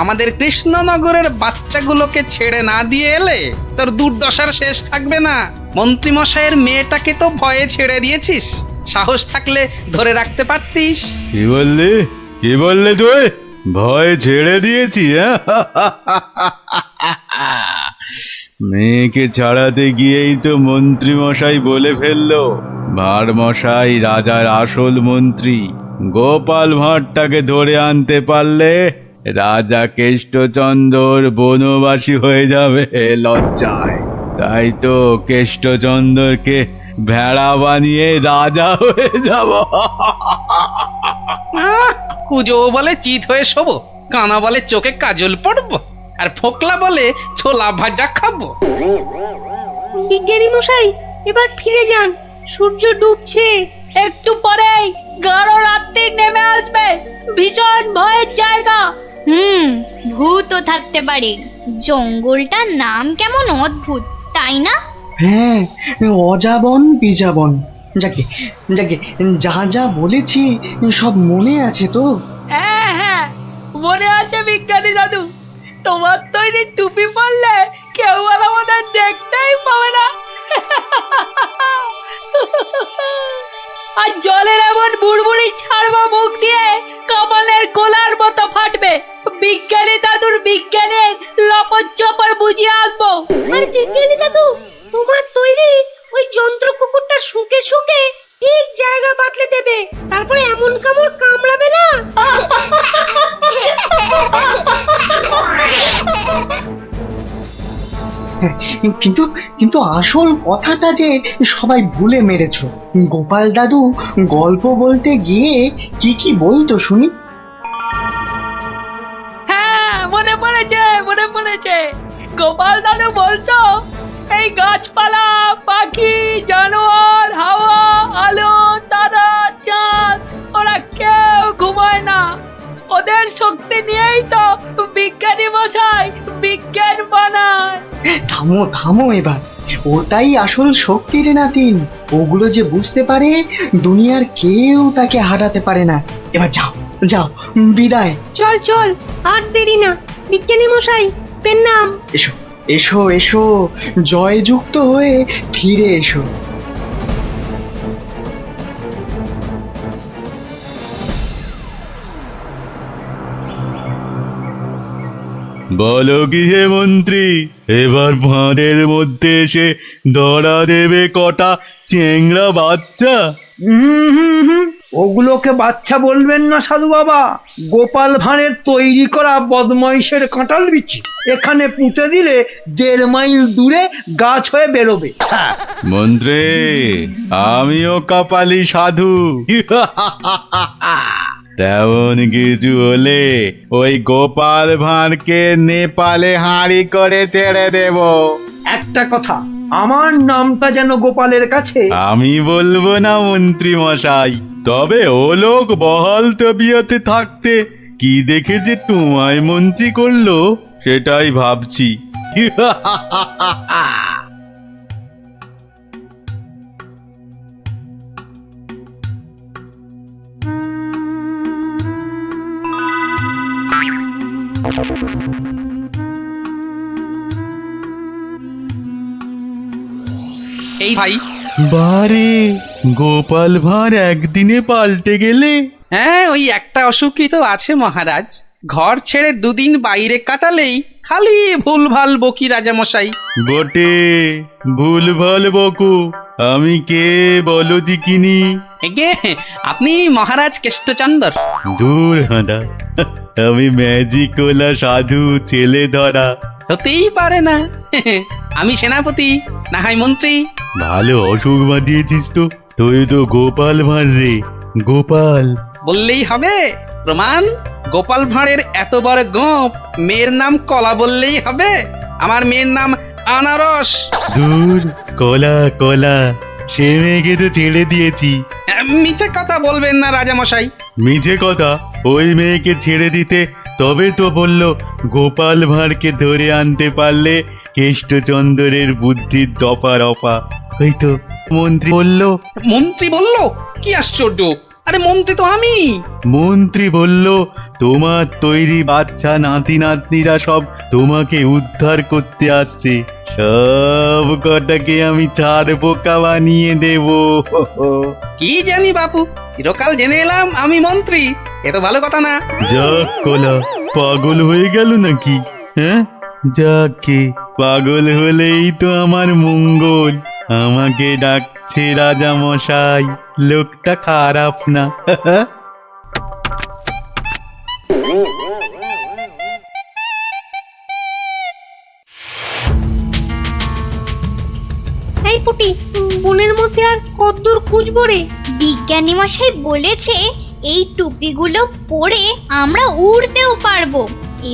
আমাদের কৃষ্ণনগরের বাচ্চাগুলোকে ছেড়ে না দিয়ে এলে তোর দুর্দশার শেষ থাকবে না। মন্ত্রী মশাইয়ের মেয়েটাকে তো ভয়ে ছেড়ে দিয়েছিস, সাহস থাকলে ধরে রাখতে পারতিস। কি বললে তুই? ভয় ছেড়ে দিয়েছি? মেয়েকে ছাড়াতে গিয়েই তো মন্ত্রী মশাই বলে ফেললো ভাঁড় মশাই রাজার আসল মন্ত্রী। গোপাল ভাঁড়টাকে ধরে আনতে পারলে রাজা কেষ্টচন্দ্র বনবাসী হয়ে যাবে লজ্জায়। তাই তো কেষ্টচন্দ্রকে ভেড়া বানিয়ে রাজা হয়ে যাব। কুজো বলে চিত হয়ে শোবো, কানা বলে চোখে কাজল পড়বো, আর ফোকলা বলে ছোলা ভাজা খাবো। বিজ্ঞানী মশাই, এবার ফিরে যান, সূর্য ডুবছে। একটু পরেই গাঢ় রাত্রি নেমে আসবে, ভীষণ ভয়ের জায়গা। ভূতও থাকতে পারে। জঙ্গলটার নাম কেমন অদ্ভুত, তাই না? হ্যাঁ, অজাবন বিজাবন। যাকে যাকে যা যা বলেছি সব মনে আছে তো? হ্যাঁ হ্যাঁ, মনে আছে বিজ্ঞানী দাদু। তোমার তৈরি টুপি পরলে কেউ আর আমাদের দেখতেই পাবে না। আর জলের এমন বুড়বুড়ি ছাড়বো মুখ দিয়ে, কামানের গোলার মতো ফাটবে। বিজ্ঞানী দাদুর বিজ্ঞানের লপট চপর বুঝিয়ে আসবো। আর বিজ্ঞানী দাদু, তোমার তৈরি ওই যন্ত্র কুকুরটা শুকে শুকে ঠিক জায়গা বাতলে দেবে, তারপরে এমন কামড় কামড়াবে না। কিন্তু কিন্তু আসল কথাটা যে সবাই ভুলে মেরেছ। গোপাল দাদু গল্প বলতে গিয়ে কি কি বলতো শুনি। হ্যাঁ, মনে পড়েছে। গোপাল দাদু বলতো এই গাছপালা, পাখি, জানোয়ার, হাওয়া, আলো, তারা, চাঁদ, ওরা কেউ ঘুমায় না। ওদের শক্তি নিয়েই তো বিজ্ঞানী মশাই বিজ্ঞান বানায়। থামো থামো এবার, ওটাই আসল শক্তি রে নাতিন। ওগুলো যে বুঝতে পারে দুনিয়ার কেউ তাকে হারাতে পারে না। এবার যাও যাও, বিদায়। চল চল, আর দেরি না। বিজ্ঞানী মশাই, পেন নাম। এসো এসো এসো, জয়যুক্ত হয়ে ফিরে এসো। বলো কি হে মন্ত্রী, এবার ফাঁদের মধ্যে এসে ধরা দেবে কটা চেংড়া বাচ্চা? ওগুলোকে বাচ্চা বলবেন না সাধু বাবা, গোপাল ভাঁড়ের তৈরি করা বদমাইশের কাঁঠাল বিচি। এখানে পুঁতে দিলে 1.5 মাইল দূরে গাছ হয়ে বেরোবে। মন্ত্রী, আমিও কপালি সাধু। তেমন কিছু হলে ওই গোপাল ভাঁড়কে নেপালে হাঁড়ি করে ছেড়ে দেব। একটা কথা, আমার নামটা যেন গোপালের কাছে। আমি বলবো না মন্ত্রী মশাই, তবে ও লোক বহাল তবিয়তে থাকতে কি দেখে যে তোমায় মন্ত্রী করলো সেটাই ভাবছি। এই ভাই, বারে গোপাল ভাঁড় একদিনে পাল্টে গেলে। হ্যাঁ, ওই একটা অসুখই তো আছে মহারাজ। ঘর ছেড়ে 2 দিন বাইরে কাটালেই খালি ভুলভাল বকি রাজামশাই। বটে, ভুলভাল বকু। আমি কে বলো দিকিনি? এগে আপনি মহারাজ কেষ্টচন্দর। দূর হাঁদা, আমি ম্যাজিকওয়ালা সাধু ছেলে ধরা। হতেই পারে না। আমি সেনাপতি, না হয় মন্ত্রী। ভালো অসুখ বাঁধিয়েছিস তো। তুই তো গোপাল ভাঁড় রে, গোপাল। বললেই হবে? প্রমাণ? গোপাল ভাঁড়ের এত বড় গোপ, মেয়ের নাম কলা বললেই হবে? আমার মেয়ের নাম আনারস। দূর, কলা কলা, সে মেয়েকে তো ছেড়ে দিয়েছি। মিছে কথা বলবেন না রাজামশাই। মিছে কথা? ওই মেয়েকে ছেড়ে দিতে তবে তো বলল গোপাল ভাঁড়কে ধরে আনতে পারলে কেষ্টচন্দ্রের বুদ্ধির দফা রফা। ওই তো মন্ত্রী বলল। মন্ত্রী বলল? কি আশ্চর্য! আরে মন্ত্রী তো আমি। মন্ত্রী বলল তোমার তৈরি বাচ্চা নাতি নাতনিরা সব তোমাকে উদ্ধার করতে আসছে। সব কটাকে আমি ছাড় বোকা বানিয়ে দেব। কি জানি বাপু, চিরকাল জেনে এলাম আমি মন্ত্রী। এ তো ভালো কথা না। যাক কলা, পাগল হয়ে গেল নাকি? হ্যাঁ, যাকে পাগল হলেই তো আমার মঙ্গল। আমাকে ডাকছে রাজা মশাই, লোকটা খারাপ না। এই পুটি, বনের মধ্যে আর কতদূর খুঁজবো রে? বিজ্ঞানী মশাই বলেছে এই টুপিগুলো পরে আমরা উড়তেও পারবো।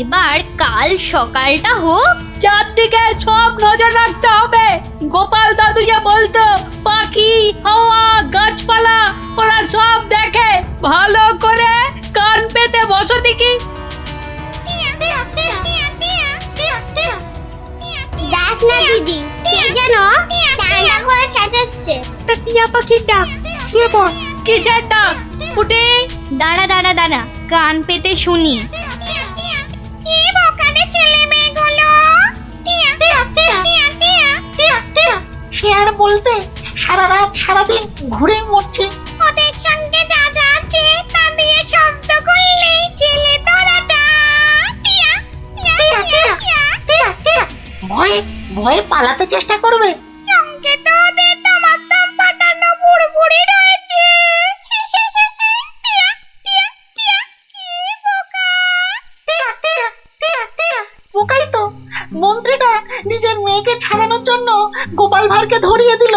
এবার কাল সকালটা হোক, চারদিকে সব নজর রাখতে হবে। গোপাল দাদু যে বলতো পাখি, হাওয়া, গাছপালা ওরা সব দেখে। ভালো করে কান পেতে বসো দেখি। দেখ না দিদি, কে যেন টান্ডা করে চেঁচাচ্ছে। টিয়া পাখির ডাক। শুয়ে পড়। কিসের ডাক? পুটি, দাঁড়া দাঁড়া দাঁড়া, কান পেতে শুনি। সে আর বলতে, সারা রাত সারাদিন ঘুরে মরছে। ওদের সঙ্গে যা যা আছে তা দিয়ে শব্দ করলেই ছেলে তোরাটা ভয়ে ভয়ে পালাতে চেষ্টা করবে। সঙ্গে তো ওদের তোমার দম পাঠানো বুড়বুড়ি রয়েছে। পোকাই তো, মন্ত্রীটা নিজের মেয়েকে ছাড়ানোর জন্য গোপাল ভাঁড়কে ধরিয়ে দিল।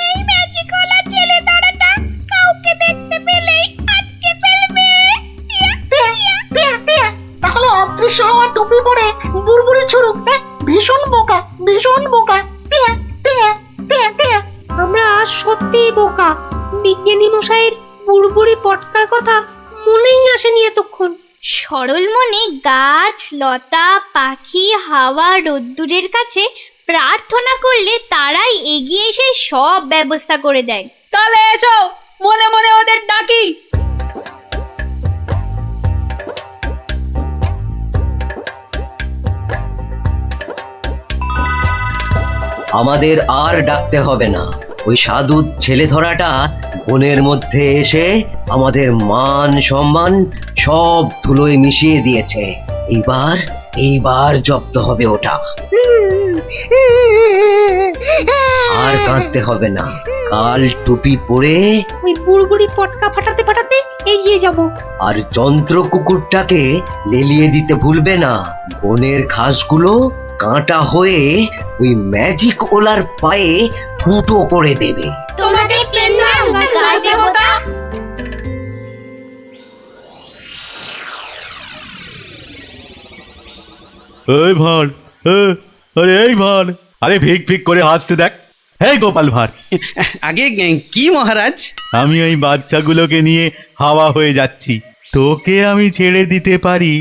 এই ম্যাজিকওয়ালা ছেলে ধরাটা কাউকে দেখতে পেলেই আটকে ফেলবে। তাহলে অদৃশ্য হওয়া টুপি পরে বুড়বুড়ি ছুড়ুক। ভীষণ বোকা, ভীষণ বোকা। আমরা সত্যিই বোকা। বিজ্ঞানী মশাইয়ের বুড়বুড়ি পটকার কথা মনেই আসেনি এতক্ষণ। সরল মনে গাছ লতা পাখি হাওয়া রোদ্দুরের কাছে প্রার্থনা করলে তারাই এগিয়ে এসে সব ব্যবস্থা করে দেয়। তাহলে এসো মনে মনে ওদের ডাকি। আমাদের আর ডাকতে হবে না। ওই সাধু ছেলে ধরাটা বনের মধ্যে এসে আমাদের মান সম্মান সব ধুলোয় মিশিয়ে দিয়েছে। এইবার জব্দ হবে ওটা। আর কাঁদতে হবে না। কাল টুপি পরে ওই বুড়বুড়ি পটকা ফাটাতে ফাটাতে এগিয়ে যাব। আর যন্ত্র কুকুরটাকে লেলিয়ে দিতে ভুলবে না। বনের ঘাসগুলো কাঁটা হয়ে ওই ম্যাজিক ওলার পায়ে ফুটো করে দেবে। তোমাকে পেলাম গাছ দেবতা। এই ভাঁড়, আরে এই ভাঁড়, আরে ভিক ভিক করে হাসতে দেখ। হে গোপাল ভাঁড়, আগে কি মহারাজ? আমি ওই বাচ্চাগুলোকে নিয়ে হাওয়া হয়ে যাচ্ছি। তোকে আমি ছেড়ে দিতে পারি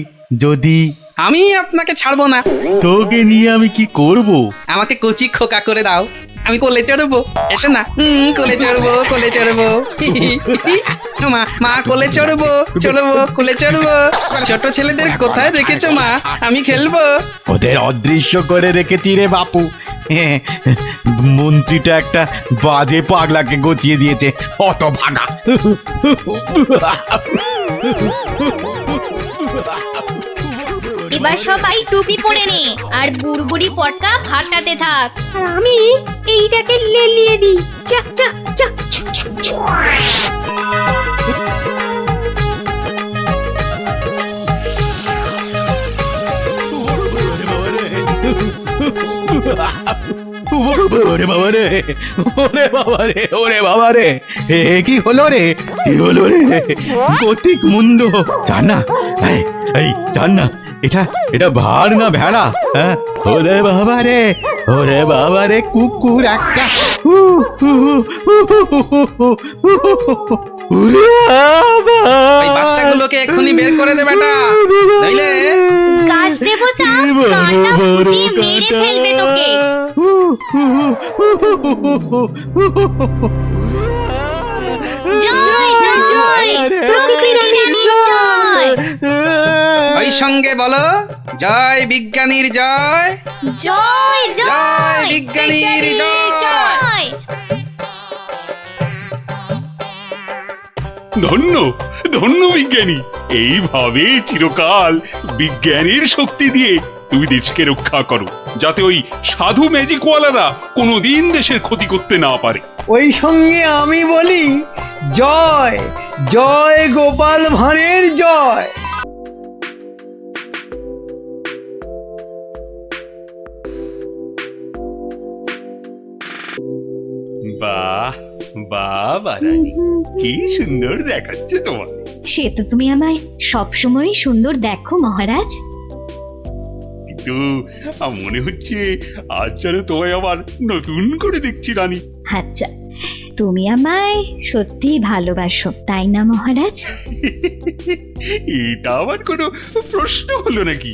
যদি। আমি আপনাকে ছাড়বো না। তোকে নিয়ে আমি কি করব? আমাকে কচি খোকা করে দাও, আমি কোলে চড়বো। এসো না, কোলে চড়বো, কোলে চড়বো। মা কোলে চড়বো, কোলে চড়বো। ছোট ছেলেদের কোথায় রেখেছো মা? আমি খেলবো। ওদের অদৃশ্য করে রেখেছি রে বাপু। মন্ত্রীটা একটা বাজে পাগলাকে গচিয়ে দিয়েছে, অত ভাগা। এবার সবাই টুপি পরে নে আর বুড়বুড়ি পটকা ফাটাতে থাক। আর আমি এইটাকে লেলিয়ে দিই। যা যা যা। ওরে বাবা রে, ওরে বাবা রে, ওরে বাবা রে, কি হলো রে, কি হলো রে? গতিক মুন্ড। জান না, এই জান না, এটা ভার না ভেড়া? হ্যাঁ, ওরে বাবা রে, ওরে বাবা রে, কুকুর একটা। ওই বাচ্চাগুলোকে এক্ষুনি বের করে দে বেটা, নইলে গাছ দেবতা কাঁটা ফুটিয়ে মেরে ফেলবে তোকে। জয় জয় প্রকৃতি রানীর জয়। ওই সঙ্গে বলো, জয় বিজ্ঞানীর জয়, জয় জয় বিজ্ঞানীর জয়। ধন্য ধন্য বিজ্ঞানী। এইভাবে চিরকাল বিজ্ঞানের শক্তি দিয়ে তুমি দেশকে রক্ষা করো, যাতে ওই সাধু ম্যাজিকওয়ালারা কোনোদিন দেশের ক্ষতি করতে না পারে। ওই সঙ্গে আমি বলি জয় জয় গোপাল ভাঁড়ের জয়। বাহ বাহ রানী, কি সুন্দর দেখাচ্ছে তোমার। সে তো তুমি আমায় সবসময় সুন্দর দেখো মহারাজ। কিন্তু মনে হচ্ছে আজ যেন তোমায় আবার নতুন করে দেখছি রানী। আচ্ছা, তুমি আমায় সত্যি ভালোবাসো তাই না মহারাজ? এটা আবার কোনো প্রশ্ন হলো নাকি?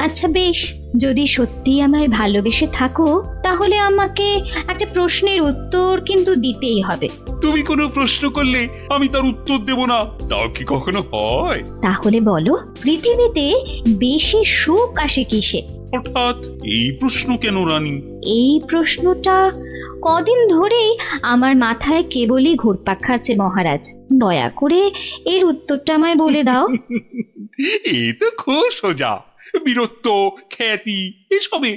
আচ্ছা বেশ, যদি সত্যি আমায় ভালোবেসে থাকো তাহলে আমাকে একটা প্রশ্নের উত্তর কিন্তু দিতেই হবে। তুমি কোনো প্রশ্ন করলে আমি তার উত্তর দেব না, তাও কি কখনো হয়? তাহলে বলো, পৃথিবীতে বেশি সুখ আসে কিসে? হঠাৎ এই প্রশ্ন কেন রানী? এই প্রশ্নটা কদিন ধরেই আমার মাথায় কেবলই ঘুরপাক খাচ্ছে মহারাজ। দয়া করে এর উত্তরটা আমায় বলে দাও। এ তো খুব সোজা, বীরত্ব খ্যাতি এসবে।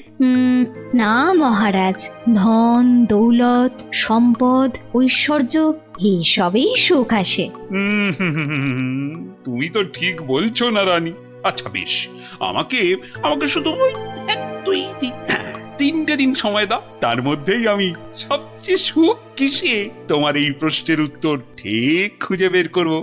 না মহারাজ, ধন দৌলত সম্পদ ঐশ্বর্য এইসবেই সুখ আসে। তুমি তো ঠিক বলছো না রানী। আচ্ছা বেশ, আমাকে আমাকে শুধু ওই 3টে দিন সময় দাও, তার মধ্যেই আমি সবচেয়ে সুখ কিসে তোমার এই প্রশ্নের উত্তর ঠিক খুঁজে বের করবো।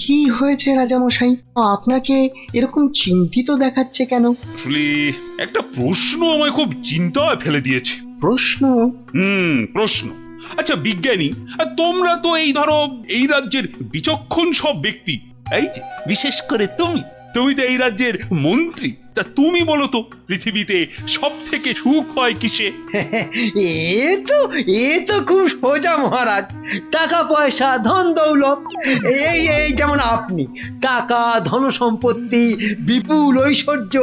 কি হয়েছে রাজামশাই, আপনাকে এরকম চিন্তিত দেখাচ্ছে কেন? আসলে একটা প্রশ্ন আমায় খুব চিন্তায় ফেলে দিয়েছে। প্রশ্ন? প্রশ্ন। আচ্ছা বিজ্ঞানী, তোমরা তো এই ধরো এই রাজ্যের বিচক্ষণ সব ব্যক্তি, এই যে বিশেষ করে তুমি তো এই রাজ্যের মন্ত্রী, তা তুমি বলো তো পৃথিবীতে সব থেকে সুখ হয় কিসে? এ তো খুব সোজা মহারাজ, টাকা পয়সা ধন দৌলত। এই যেমন আপনি, টাকা ধন সম্পত্তি বিপুল ঐশ্বর্য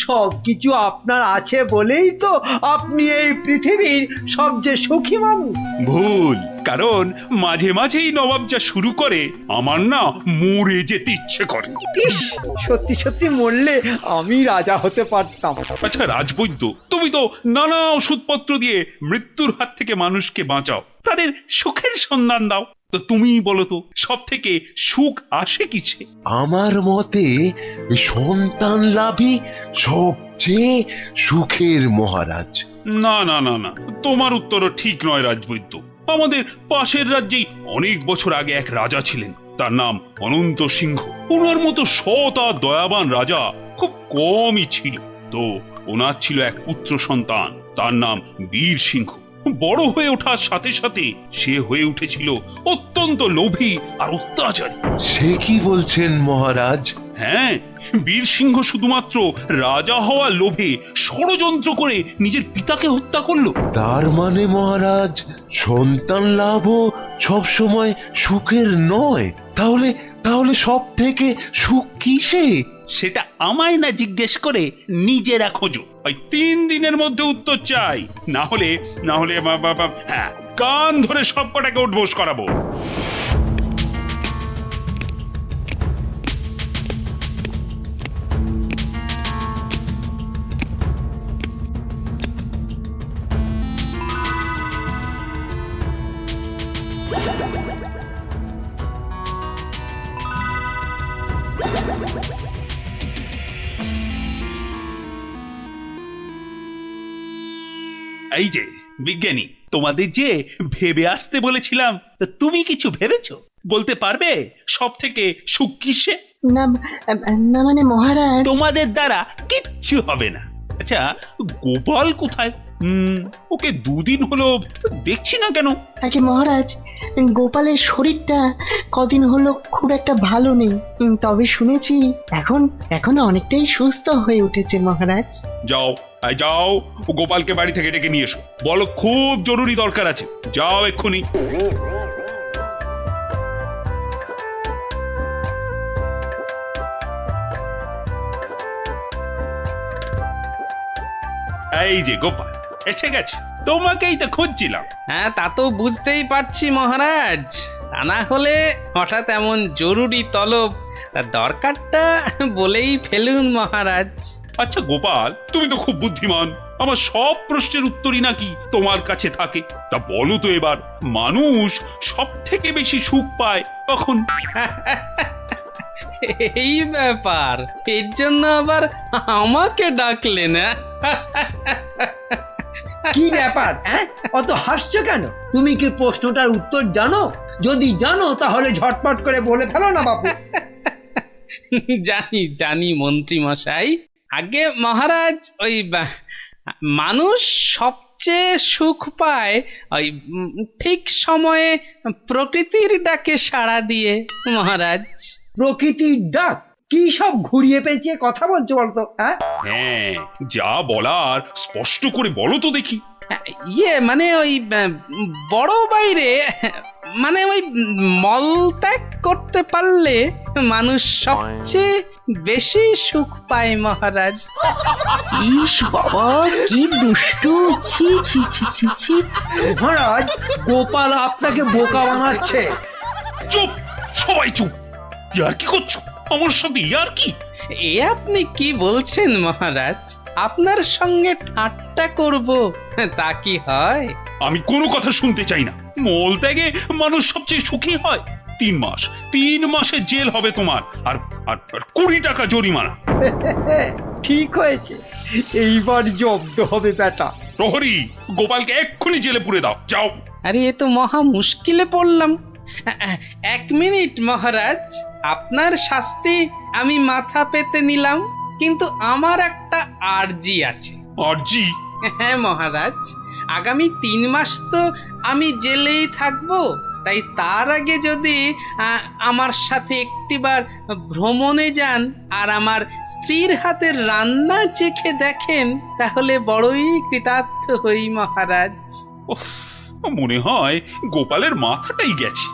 সবকিছু আপনার আছে বলেই তো আপনি এই পৃথিবীর সবচেয়ে সুখী মানুষ। ভুল, কারণ মাঝে মাঝেই নবাব যা শুরু করে আমার না মরে যেতে ইচ্ছে করে। ইস, সত্যি সত্যি মরলে আমি রাজা হতে পারতাম। আচ্ছা রাজবৈদ্য, তুমি তো নানা ওষুধপত্র দিয়ে মৃত্যুর হাত থেকে মানুষকে বাঁচাও, তাদের সুখের সন্ধান দাও, তো তুমি বলো তো সব থেকে সুখ আসে কিসে? আমার মতে সন্তান লাভই সবচেয়ে সুখের মহারাজ। না না না না, তোমার উত্তরও ঠিক নয় রাজবৈদ্য। আমাদের পাশের রাজ্যেই অনেক বছর আগে এক রাজা ছিলেন, তার নাম অনন্ত সিংহ। ওনার মতো সৎ আর দয়াবান রাজা খুব কমই ছিল। তো ওনার ছিল এক পুত্র সন্তান, তার নাম বীর সিংহ। বড় হয়ে ওঠার সাথে সাথে সে হয়ে উঠেছিল অত্যন্ত লোভী আর অত্যাচারী। সে কি বলছেন মহারাজ? হ্যাঁ, বীর সিংহ শুধুমাত্র রাজা হওয়ার লোভে ষড়যন্ত্র করে নিজের পিতাকে হত্যা করলো। তার মানে মহারাজ সন্তান লাভও সব সময় সুখের নয়। তাহলে সব থেকে সুখ কিসে? সেটা আমায় না জিজ্ঞেস করে নিজেরা খোঁজো। ওই 3 দিনের মধ্যে উত্তর চাই, না হলে হ্যাঁ, কান ধরে সব কটাকে উঠবোস করাবো। এই যে বিজ্ঞানী, তোমাদের যে ভেবে আসতে বলেছিলাম, তা তুমি কিছু ভেবেছো? বলতে পারবে সব থেকে সুখ কিসে? না না মানে মহারাজ, তোমাদের দ্বারা কিচ্ছু হবে না। আচ্ছা গোপাল কোথায়? ওকে 2 দিন হলো দেখছি না কেন? আগে মহারাজ, গোপালের শরীরটা কদিন হলো খুব একটা ভালো নেই, তবে শুনেছি এখন অনেকটাই সুস্থ হয়ে উঠেছে মহারাজ। যাও যাও, গোপালকে বাড়ি থেকে ডেকে নিয়ে এসো, বলো খুব জরুরি দরকার আছে। যাও এক্ষুনি। এই যে গোপাল এসে গেছে, তোমাকেই তো খুঁজছিলাম। হ্যাঁ, তা তো বুঝতেই পারছি মহারাজ, তা না হলে হঠাৎ এমন জরুরি তলব, দরকারটা বলেই ফেলুন মহারাজ। আচ্ছা গোপাল, তুমি তো খুব বুদ্ধিমান, আমার সব প্রশ্নের উত্তরই নাকি তোমার কাছে থাকে। তা বলো তো এবার, মানুষ সব থেকে বেশি সুখ পায় কখন? এই ব্যাপার, এর জন্য আবার আমাকে ডাকলেন? কি ব্যাপার, অত হাসছো কেন? তুমি কি প্রশ্নটার উত্তর জানো? যদি জানো তাহলে ঝটপট করে বলে ফেলো না বাপু। জানি মন্ত্রী মশাই। আগে মহারাজ, ওই মানুষ সবচেয়ে সুখ পায় ওই ঠিক সময়ে প্রকৃতির ডাকে সাড়া দিয়ে মহারাজ। প্রকৃতির ডাক? কি সব ঘুরিয়ে পেঁচিয়ে কথা বলছো বলতো? হ্যাঁ, যা বলার স্পষ্ট করে বলো তো দেখি। মানে ওই বড় বাইরে, মানে ওই মলত্যাগ করতে পারলে মানুষ সবচেয়ে বেশি সুখ পায় মহারাজ। ইস বাবা, কি দুষ্টু! ছি ছি ছি ছি ছি! মহারাজ, গোপাল আপনাকে বোকা বানাচ্ছে। চুপ, সবাই চুপ। ইয়ার কি করছো আমার সাথে? ইয়ার কি? এ আপনি কি বলছেন মহারাজ? আপনার সঙ্গে ঠাট্টা করব তা কি হয়? আমি কোনো কথা শুনতে চাই না। মল ত্যাগে মানুষ সবচেয়ে সুখী হয়। 3 মাসের জেল হবে তোমার, আর আর 20 টাকা জরিমানা। ঠিক হয়েছে, এইবার জব্দ হবে বেটা। প্রহরী, গোপালকে এক্ষুনি জেলে পুরে দাও, যাও। আরে এ তো মহা মুশকিলে পড়লাম। 1 মিনিট মহারাজ, আপনার শাস্তি আমি মাথা পেতে নিলাম, কিন্তু আমার একটা আর্জি আছে। আর্জি? হ্যাঁ মহারাজ, আগামী 3 মাস তো আমি জেলেই থাকবো, তাই তার আগে যদি আমার সাথে একটিবার ভ্রমণে যান আর আমার স্ত্রীর হাতের রান্না চেখে দেখেন, তাহলে বড়ই কৃতার্থ হই মহারাজ। মনে হয় গোপালের মাথাটাই গেছে।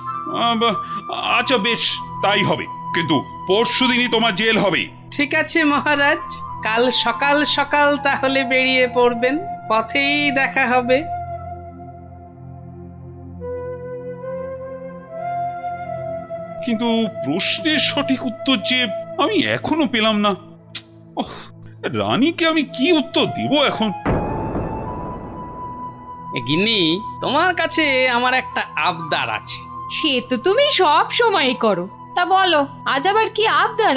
আচ্ছা বেশ, তাই হবে, কিন্তু পরশুদিনই তোমার জেল হবে। ঠিক আছে মহারাজ, কাল সকাল সকাল তাহলে বেরিয়ে পড়বেন, পথেই দেখা হবে। কিন্তু প্রশ্নের সঠিক উত্তর যে আমি এখনো পেলাম না। রানীকে আমি কি উত্তর দিব এখন? গিন্নি, তোমার কাছে আমার একটা আবদার আছে। সে তো তুমি সব সময় করো, তা বলো আজ আবার কি আবদার?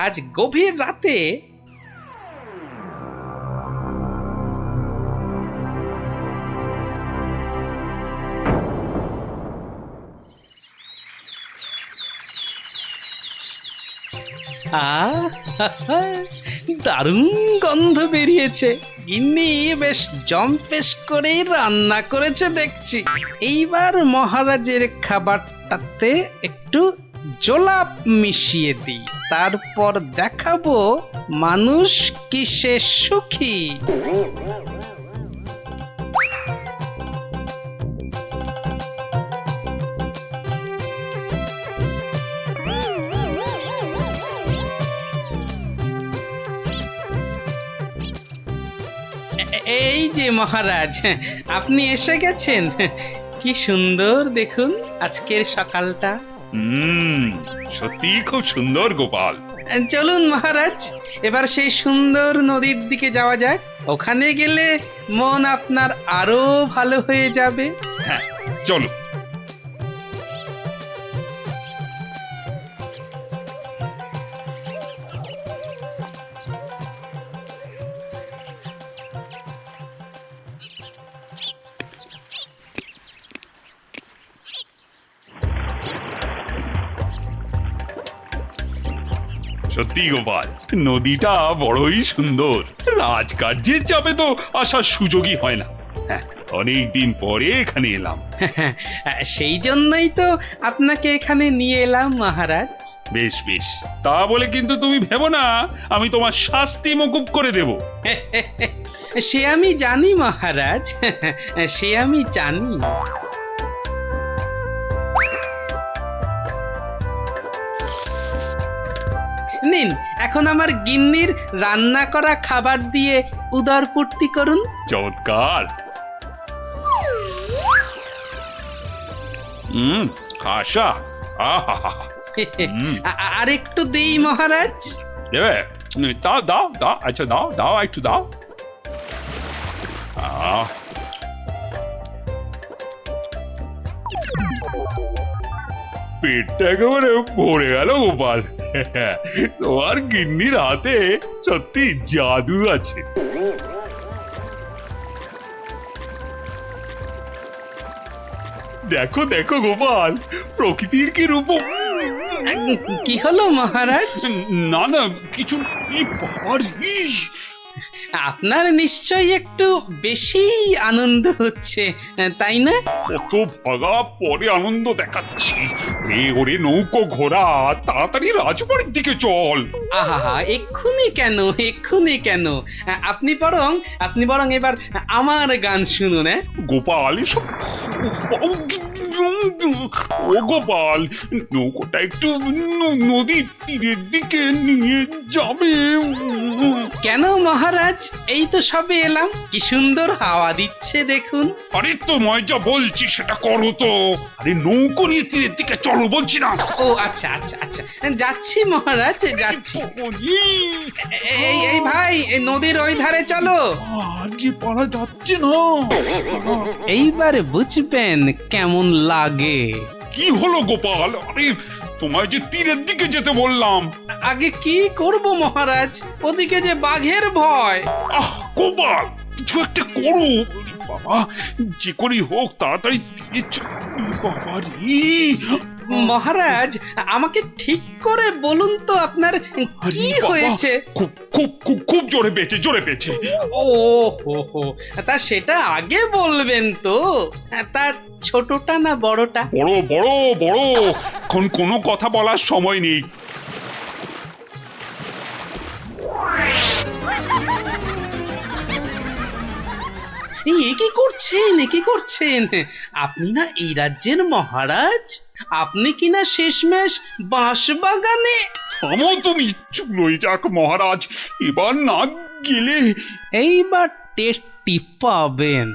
আজ গভীর রাতে দারুণ গন্ধ বেরিয়েছে। গিন্নি বেশ জম্পেশ করেই রান্না করেছে দেখছি। এইবার মহারাজের খাবারটাতে একটু জোলাপ মিশিয়ে দিই, তারপর দেখাবো মানুষ কিসে সুখী। এই যে মহারাজ, আপনি এসে গেছেন। কি সুন্দর দেখুন আজকের সকালটা। সত্যি খুব সুন্দর গোপাল। চলুন মহারাজ, এবার সেই সুন্দর নদীর দিকে যাওয়া যাক। ওখানে গেলে মন আপনার আরো ভালো হয়ে যাবে। হ্যাঁ, চলো। সত্যি গোপাল, নদীটা বড়ই সুন্দর। রাজকার্যের চাপে তো আসার সুযোগই হয় না। হ্যাঁ, অনেকদিন পরে এখানে এলাম। সেই জন্যই তো আপনাকে এখানে নিয়ে এলাম মহারাজ। বেশ বেশ, তা বলে কিন্তু তুমি ভেবো না আমি তোমার শাস্তি মকুব করে দেব। সে আমি জানি মহারাজ, সে আমি জানি। নিন, এখন আমার গিন্নির রান্না করা খাবার দিয়ে উদর পূর্তি করুন। চমৎকার। খাসা। আর একটু দেই মহারাজ। দেবে? দাও দাও দাও, আচ্ছা দাও দাও, একটু দাও। পেটটা একেবারে ভরে গেল গোপাল। তোমার গিন্নির হাতে সত্যি জাদু আছে। দেখো দেখো গোপাল, প্রকৃতির কি রূপ। কি হলো মহারাজ? না না কিছু। আপনার নিশ্চয়ই একটু বেশি আনন্দ হচ্ছে, তাই না? কত ভাগা পরে আনন্দ দেখাচ্ছি। ওরে নৌকো ঘোড়া, তাড়াতাড়ি রাজবাড়ির দিকে চল। আহা, এক্ষুনি কেন, এক্ষুনি কেন? আপনি বরং এবার আমার গান শুনুন। গোপাল, ও গোপাল, নৌকোটা একটু নদীর তীরের দিকে নিয়ে যাবে। কেন মহারাজ, এই তো সবে এলাম, কি সুন্দর হাওয়া দিচ্ছে দেখুন। আরে তোমায় যা বলছি সেটা করো তো। আরে নৌকো নিয়ে তীরের দিকে চলো বলছি না। ও আচ্ছা আচ্ছা আচ্ছা, যাচ্ছি মহারাজ, যাচ্ছি। এই ভাই, এই নদীর ওই ধারে চলো। আজকে পারা যাচ্ছে না। এইবারে বুঝবেন কেমন লাগে। কি হলো গোপাল? আরে তোমায় যে তীরের দিকে যেতে বললাম। আগে কি করব মহারাজ, ওদিকে যে বাঘের ভয়। আহ গোপাল, কিছু একটা করো। বাবা, যে করেই হোক তাড়াতাড়ি তীরে বাবা রে। মহারাজ, আমাকে ঠিক করে বলুন তো আপনার কি হয়েছে? খুব খুব খুব খুব জোরে পেয়েছে, জোরে পেয়েছে। ও হো হো, তা সেটা আগে বলবেন তো। তা ছোটটা না বড়টা? বড় বড় বড়, এখন কোনো কথা বলার সময় নেই। কি করছেন, কি করছেন? আপনি না এই রাজ্যের মহারাজ? আপনি কি না শেষমেশ বাঁশ বাগানে? থামো তুমি, চুলোই যাক মহারাজ, এবার না গেলে। এইবার টেস্টি পাবেন।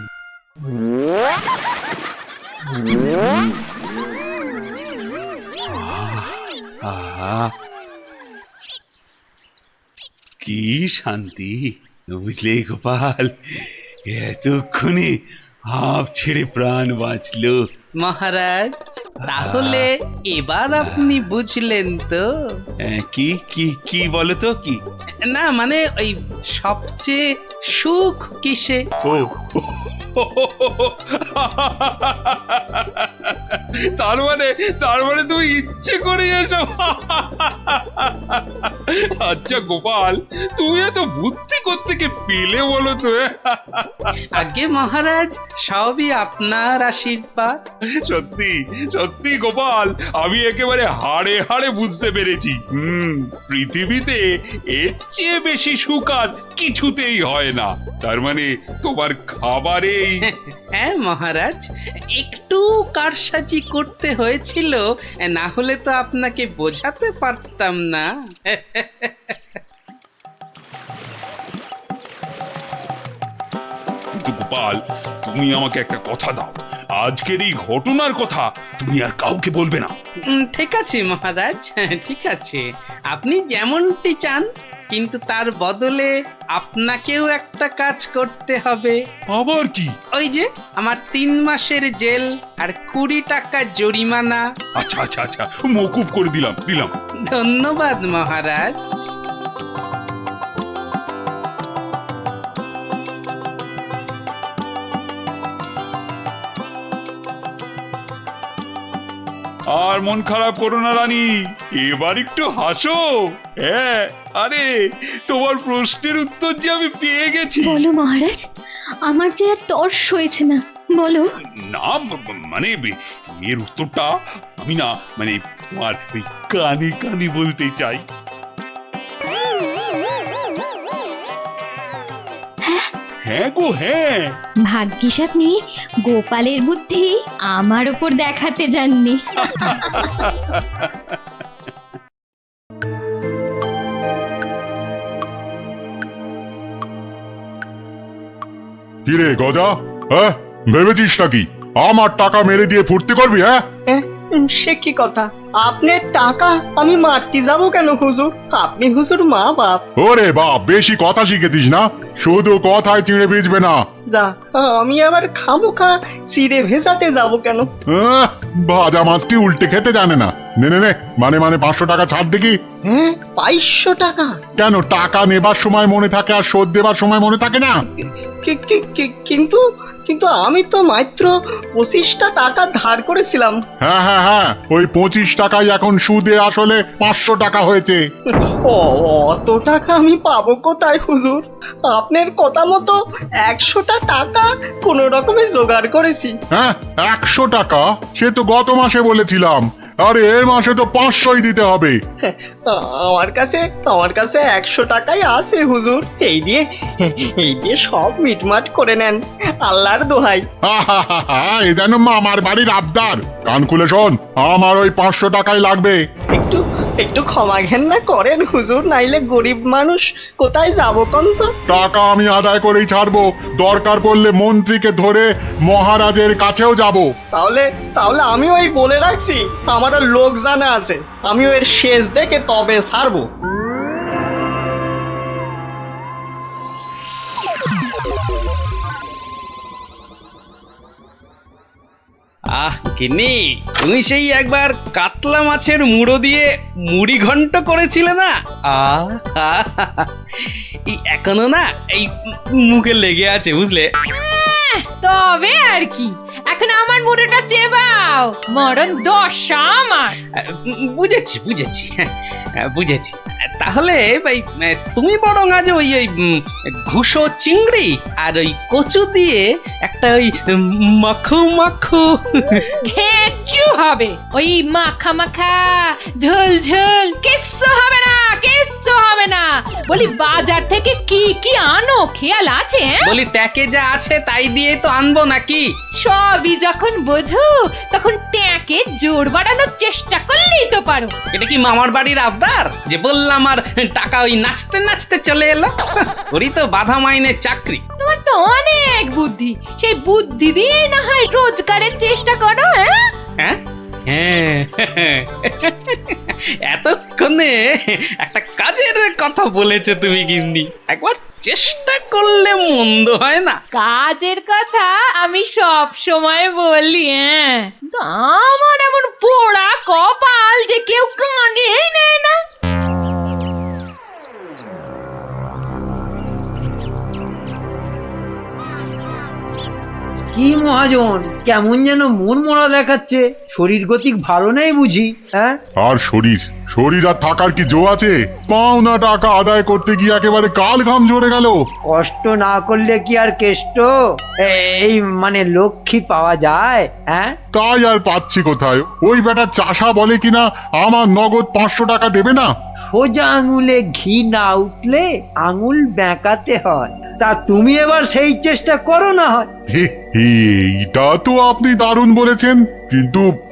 আহা, কি শান্তি, বুঝলে গোপাল, এতক্ষণে হাঁপ ছেড়ে প্রাণ বাঁচলো। মহারাজ, তাহলে এবার আপনি বুঝলেন তো? কি কি কি বলো তো? কি না মানে ওই সবচেয়ে সুখ কিসে? ও তার মানে তুমি ইচ্ছে করে এসব। আচ্ছা গোপাল, তুমি এত বুদ্ধি কোত্থেকে পেলে বলো তো? আগে মহারাজ, সবই আপনার আশীর্বাদ। সত্যি সত্যি গোপাল, আমি একেবারে হাড়ে হাড়ে বুঝতে পেরেছি। পৃথিবীতে এর চেয়ে বেশি সুখ আর কিছুতেই হয় না। তার মানে তোমার খাবারেই। হ্যাঁ মহারাজ, একটু কারসাজি করতে হয়েছিল, না হলে তো আপনাকে বোঝাতে পারতাম না। কিন্তু গোপাল, তুমি আমাকে একটা কথা দাও, আজকের এই ঘটনার কথা তুমি আর কাউকে বলবে না। ঠিক আছে মহারাজ, ঠিক আছে, আপনি যেমনটি চান, কিন্তু তার বদলে আপনাকেও একটা কাজ করতে হবে। আবার কি? ওই যে আমার 3 মাসের জেল আর 20 টাকা জরিমানা। আচ্ছা আচ্ছা আচ্ছা, মকুব করে দিলাম। ধন্যবাদ মহারাজ। আর মন খারাপ করো না রানী, এবার একটু হাসো। হ্যাঁ, আরে তোমার প্রশ্নের উত্তর যে আমি পেয়ে গেছি। বলো মহারাজ, আমার যে আর তর্স হয়েছে না, বলো। না মানে এর উত্তরটা আমি না মানে তোমার ওই কানে কানে বলতে চাই। হ্যাঁ গো হ্যাঁ। ভাগ্যিস আপনি গোপালের বুদ্ধি আমার উপর দেখাতে যাননি। কিরে গজা, হ্যাঁ ভেবেছিস নাকি আমার টাকা মেরে দিয়ে ফুর্তি করবি? হ্যাঁ, সে কি কথা? আপনার টাকা আমি মারতে যাবো কেন হুজুর? আপনি হুজুর মা বাপ। ওরে বাপ, বেশি কথা শিখেছিস না, শুধু কথায় চিড়ে ভিজবে না। যা, আমি আবার খামোখা চিড়ে ভেজাতে যাবো কেন? ভাজা মাছটি উল্টে খেতে জানে না। নে নে নে, মানে 500 টাকা ছাড় দেখি। হ্যাঁ, 2200 টাকা? কেন, টাকা নেবার সময় মনে থাকে আর শোধ দেবার সময় মনে থাকে না? কিন্তু আমি তো মাত্র 25টা টাকা ধার করেছিলাম। হ্যাঁ হ্যাঁ হ্যাঁ, ওই 25 টাকাই এখন সুদে আসলে 500 টাকা হয়েছে। অত টাকা আমি পাবো কোথায় হুজুর? আপনার কথা মতো 100টা টাকা কোন রকমে জোগাড় করেছি। হ্যাঁ, 100 টাকা? সে তো গত মাসে বলেছিলাম আরে এ মাসে তো 500ই দিতে হবে। আমার কাছে 100 টাকাই আছে হুজুর। এই দিয়ে সব মিটমাট করে নেন, আল্লাহর দোহাই। এ যেন মামার বাড়ির আবদার। কান খুলে শোন, আমার ওই 500 টাকাই লাগবে। একটু ক্ষমা ঘেন্না করেন হুজুর, নাইলে গরিব মানুষ কোথায় যাবো কোন তো। টাকা আমি আদায় করেই ছাড়বো, দরকার পড়লে মন্ত্রীকে ধরে মহারাজের কাছেও যাব। তাহলে আমি ওই বলে রাখছি, আমারও লোক জানা আছে, আমি এর শেষ দেখে তবে ছাড়বো। আহ গিন্নি, তুমি সেই একবার কাতলা মাছের মুড়ো দিয়ে মুড়ি ঘন্ট করেছিলে না? এখনো না এই মুখে লেগে আছে, বুঝলে? তবে আর কি, এখন আমার মুড়োটা চেবাও, মরণ দশা আমার। বুঝেছি। তাহলে ভাই তুমি বরং আজ ওই ঘুষো চিংড়ি আর ওই কচু দিয়ে একটা ওই মাখো ঘেঁচু হবে। ওই মাখা মাখা ঝোল ঝোল কিচ্ছু হবে না, কিচ্ছু হবে না। বলি বাজার থেকে কি কি আনো খেয়াল আছে? বলি ট্যাকে যা আছে তাই দিয়ে তো আনবো নাকি? সবই যখন বোঝো তখন ট্যাকে জোর বাড়ানোর চেষ্টা করলেই তো পারো। এটা কি মামার বাড়ির আবদার যে বললাম আর টাকা ওই নাচতে নাচতে চলে এলো? ওরই তো বাধা মাইনের চাকরি। তোমার তো অনেক বুদ্ধি, সেই বুদ্ধি দিয়ে না হয় রোজগারের চেষ্টা করো। হ্যাঁ, এতক্ষণে একটা কাজের কথা বলেছো তুমি গিন্নি। একবার চেষ্টা করলে মন্দ হয় না। কাজের কথা আমি সব সময় বলি, কিন্তু আমার এমন পোড়া কপাল যে কেউ কানেই নেয় না। কি মহাজন, কেমন যেন মন মরা দেখাচ্ছে, শরীর গতিক ভালো নেই বুঝি? হ্যাঁ, আর শরীর আর থাকার কি জো আছে? পাওনা টাকা আদায় করতে গিয়ে একেবারে কাল ঘাম ঝরে গেল। কষ্ট না করলে কি আর কেষ্ট এই মানে লক্ষ্মী পাওয়া যায়? হ্যাঁ, তাই আর পাচ্ছি কোথায়? ওই বেটা চাষা বলে কিনা আমার নগদ 500 টাকা দেবে না। সোজা আঙুলে ঘি না উঠলে আঙুল বেঁকাতে হয়। তা তুমি এবার সেই চেষ্টা করো না হয়। এইটা তো আপনি দারুণ বলেছেন,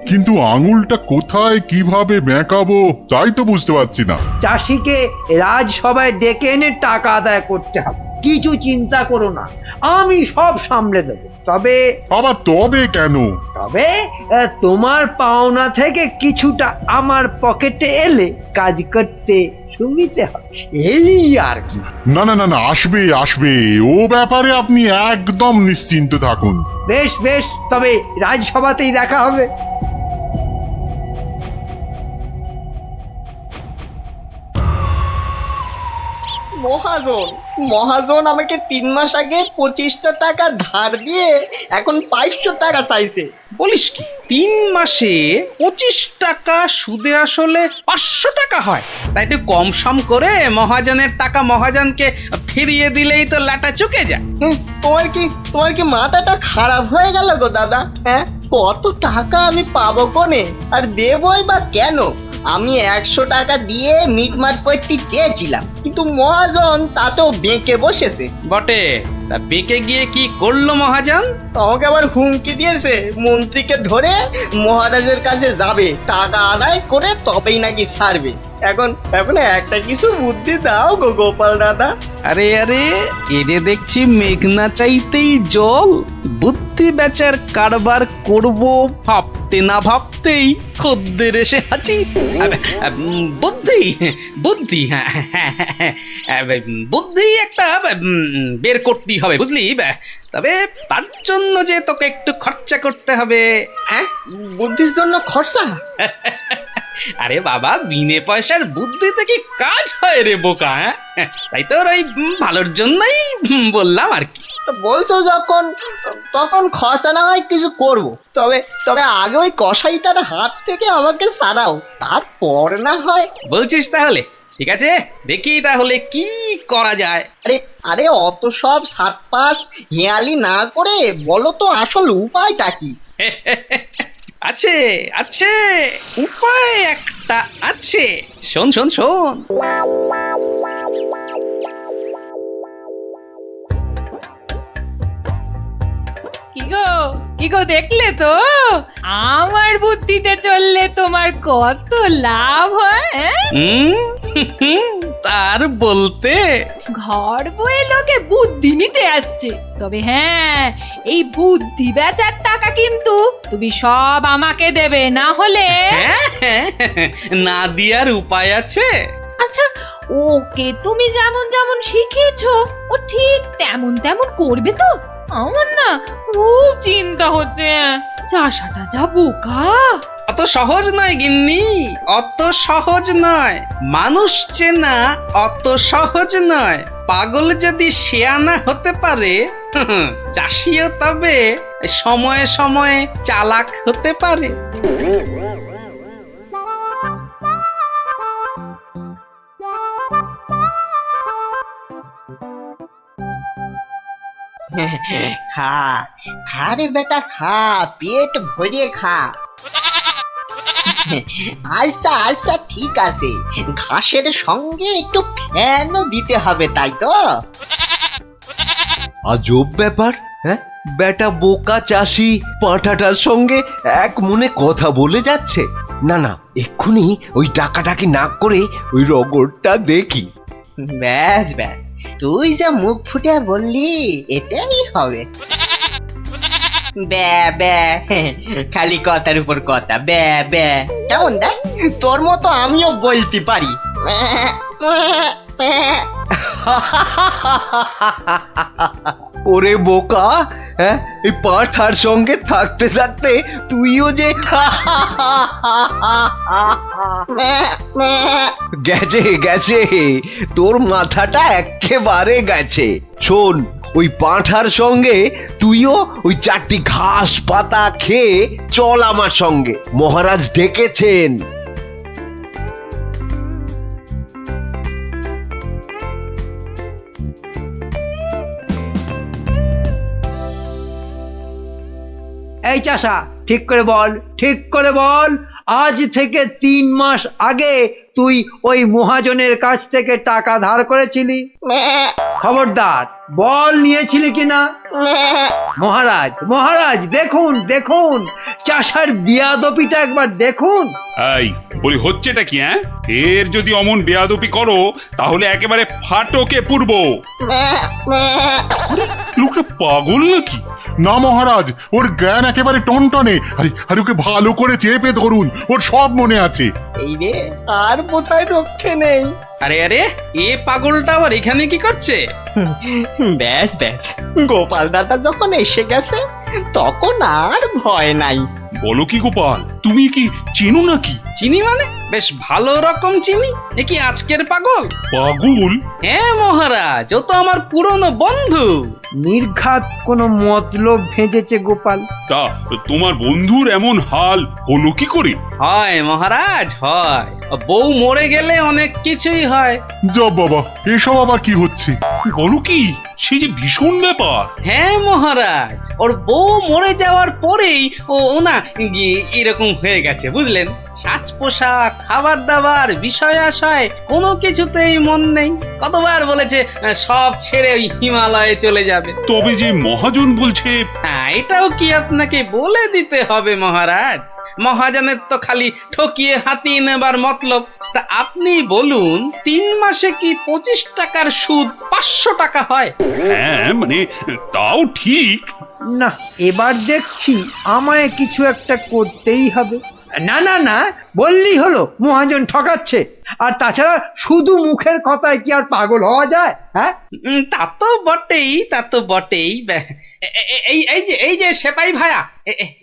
কিন্তু আঙুলটা কোথায় কিভাবে বেঁকাবো তাই তো বুঝতে পারছি না। চাষিকে রাজসভায় ডেকে এনে টাকা আদায় করতে হবে। কিছু চিন্তা করো না, আমি সব সামলে দেবো। তবে কেন? তবে তোমার পাওনা থেকে কিছুটা আমার পকেটে এলে কাজ করতে সুবিধে হবে, এই আর কি। না, আসবে ও ব্যাপারে আপনি একদম নিশ্চিন্ত থাকুন। বেশ, তবে রাজসভাতেই দেখা হবে। মহাজন আমাকে 3 মাস আগে 25টা টাকা ধার দিয়ে এখন 500 টাকা চাইছে। বলিস কি, 3 মাসে 25 টাকা সুদে আসলে 500 টাকা হয়? তাই একটু কম সম করে মহাজনের টাকা মহাজনকে ফিরিয়ে দিলেই তো লাটা চুকে যায়। তোমার কি মাথাটা খারাপ হয়ে গেল গো দাদা? হ্যাঁ, কত টাকা আমি পাবো কোনে, আর দেবই বা কেন? আমি 100 টাকা দিয়ে মিটমাট করতে চেয়েছিলাম, কিন্তু মহাজন তাতেও বেঁকে বসেছে। বটে, তা বেঁকে গিয়ে কি করলো মহাজন? আমাকে আবার হুমকি দিয়েছে, মন্ত্রীকে ধরে মহারাজের কাছে যাবে, টাকা আদায় করে তবেই নাকি ছাড়বে। এখন একটা কিছু বুদ্ধি দাও গো গোপাল দাদা। আরে এ যে দেখছি মেঘনা চাইতেই জল। বুদ্ধি বেচার কারবার করব ভাবতে না ভাবতেই খদ্দের এসে হাজির। বুদ্ধি বুদ্ধি একটা বের করতেই হবে, বুঝলি? তবে তার জন্য যে তোকে একটু খরচা করতে হবে। হ্যাঁ, বুদ্ধির জন্য খরচা? আরে বাবা, বিনে পয়সার বুদ্ধিতে কি কাজ হয় রে বোকা? তাই তোর ওই ভালোর জন্যই বললাম আর কি। বলছো যখন, তখন খরচা না হয় কিছু করব। তবে আগে ওই কসাইটার হাত থেকে আমাকে ছাড়াও, তারপর না হয়। বলছিস তাহলে? ঠিক আছে, দেখি তাহলে কি করা যায়। আরে অত সব 7-5 হেয়ালি না করে বলো তো আসল উপায়টা কি? আছে আছে, উপায় একটা আছে। শোন শোন শোন। কি গো দেখলে তো আমার বুদ্ধিতে চললে তোমার কত লাভ হয়, তার বলতে ঘর বয়ে লোকে বুদ্ধি নিতে আসছে, তবে হ্যাঁ এই বুদ্ধি বেচার টাকা কিন্তু তুমি সব আমাকে দেবে, না হলে না দিয়ার উপায় আছে। আচ্ছা ওকে তুমি যেমন যেমন শিখিয়েছো ও ঠিক তেমন তেমন করবে তো? আমার না খুব চিন্তা হচ্ছে, চাষাটা যা বোকা। অত সহজ নয় গিন্নি, অত সহজ নয়। মানুষ চেনা অত সহজ নয়। পাগল যদি শেয়ানা হতে পারে, চাষিও তবে সময়ে সময়ে চালাক হতে পারে। খা খা রে বেটা, খা, পেট ভরিয়ে খা। আচ্ছা আচ্ছা ঠিক আছে, ঘাসের সঙ্গে একটু ফ্যানও দিতে হবে, তাই তো? আজব ব্যাপার, হ্যাঁ? বেটা বোকা চাষি পাঁঠাটার সঙ্গে এক মনে কথা বলে যাচ্ছে। না না, এক্ষুনি ওই ডাকাডাকি না করে ওই রগরটা দেখি। ব্যাস ব্যাস, তুই যা মুখ ফুটে বললি এটাই হবে। ব্যা ব্যা, খালি কথার উপর কথা, ব্যা ব্যা। কেমন দেখ, তোর মতো আমিও বলতে পারি। ওরে বোকা, হ্যাঁ, এই পাঁঠার সঙ্গে থাকতে থাকতে তুইও যে গেছে গেছে, তোর মাথাটা একেবারে গেছে। শোন, ওই পাঁঠার সঙ্গে তুইও ওই 4টি ঘাস পাতা খেয়ে চল আমার সঙ্গে, মহারাজ ডেকেছেন। এই চাষা, ঠিক করে বল, ঠিক করে বল, আজ থেকে 3 মাস আগে তুই ওই মহাজনের কাছ থেকে টাকা ধার করেছিলি? খবরদার বল, নিয়েছিলি কিনা? মহারাজ মহারাজ, দেখুন দেখুন, চাষার বিয়াদপিটা একবার দেখুন। এই বলি হচ্ছেটা কি? হ্যাঁ, এর যদি অমন বেয়াদপি করো তাহলে একেবারে ফাটকে পুরবো। লোকটা পাগল নাকি? না মহারাজ, ওর জ্ঞান একেবারে টনটনে। আরে ওকে ভালো করে চেপে ধরুন, ওর সব মনে আছে। এই রে, আর বোধহয় রক্ষে নেই। আরে আরে, এ পাগলটা আবার এখানে কি করছে? ব্যাস ব্যাস, গোপাল দাদা যখন এসে গেছে তখন আর ভয় নাই। বলো কি গোপাল, তুমি কি চেনো নাকি? চিনি মানে? বেশ ভালো রকম চিনি। এ কি আজকের পাগল? পাগল? হ্যাঁ মহারাজ, ও তো আমার পুরনো বন্ধু। নির্ঘাত কোনো মতলব ভেজেছে গোপাল। তা তোমার বন্ধুর এমন হাল হলো কি করে? হয় মহারাজ, হয়। বউ মরে গেলে অনেক কিছুই হয়। জব বাবা, এসব আবার কি হচ্ছে? বলো কি, সে যে ভীষণ ব্যাপার। হ্যাঁ মহারাজ, ওর বউ মরে যাওয়ার পরেই ও না এরকম হয়ে গেছে, বুঝলেন? সাজ পোশাক, খাবার দাবার, বিষয় আশয় কোনো কিছুতেই মন নেই। কতবার বলেছে সব ছেড়ে ওই হিমালয়ে চলে যাবে। তবে যে মহাজন বলছে। হ্যাঁ, এটাও কি আপনাকে বলে দিতে হবে মহারাজ? মহাজনের তো খালি ঠকিয়ে হাতিয়ে নেবার মতলব। তা আপনি বলুন, 3 মাসে কি 25 টাকার সুদ 500 টাকা হয়? হ্যাঁ মানে তাও ঠিক। না, এবার দেখছি আমায় কিছু একটা করতেই হবে। না না না, বললেই হলো মহাজন ঠকাচ্ছে। আর তাছাড়া শুধু মুখের কথায় কি আর পাগল হওয়া যায়? হ্যাঁ, তা তো বটেই, তা তো বটেই। এই যে সেপাই ভায়া,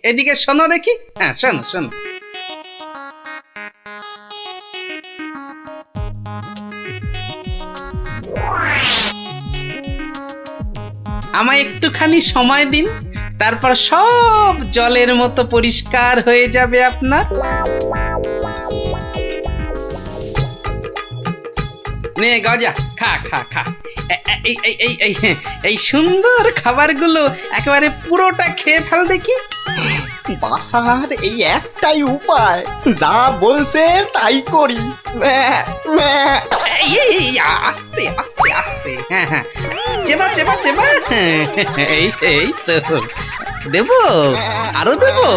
এদিকে শোনো দেখি। হ্যাঁ, শোনো শোনো। আমায় একটুখানি সময় দিন, তারপর সব জলের মতো পরিষ্কার হয়ে যাবে আপনার। নে গজা, খা খা খা। এই সুন্দর খাবারগুলো একেবারে পুরোটা খেয়ে ফেল দেখি। বাসার এই একটাই উপায়, যা বলছে তাই করি। ম্যাঁ, ম্যাঁ। আস্তে আস্তে আস্তে, হ্যাঁ হ্যাঁ, চেবা চেবা চেবা, এই এই তো দেবো, আরো দেবো,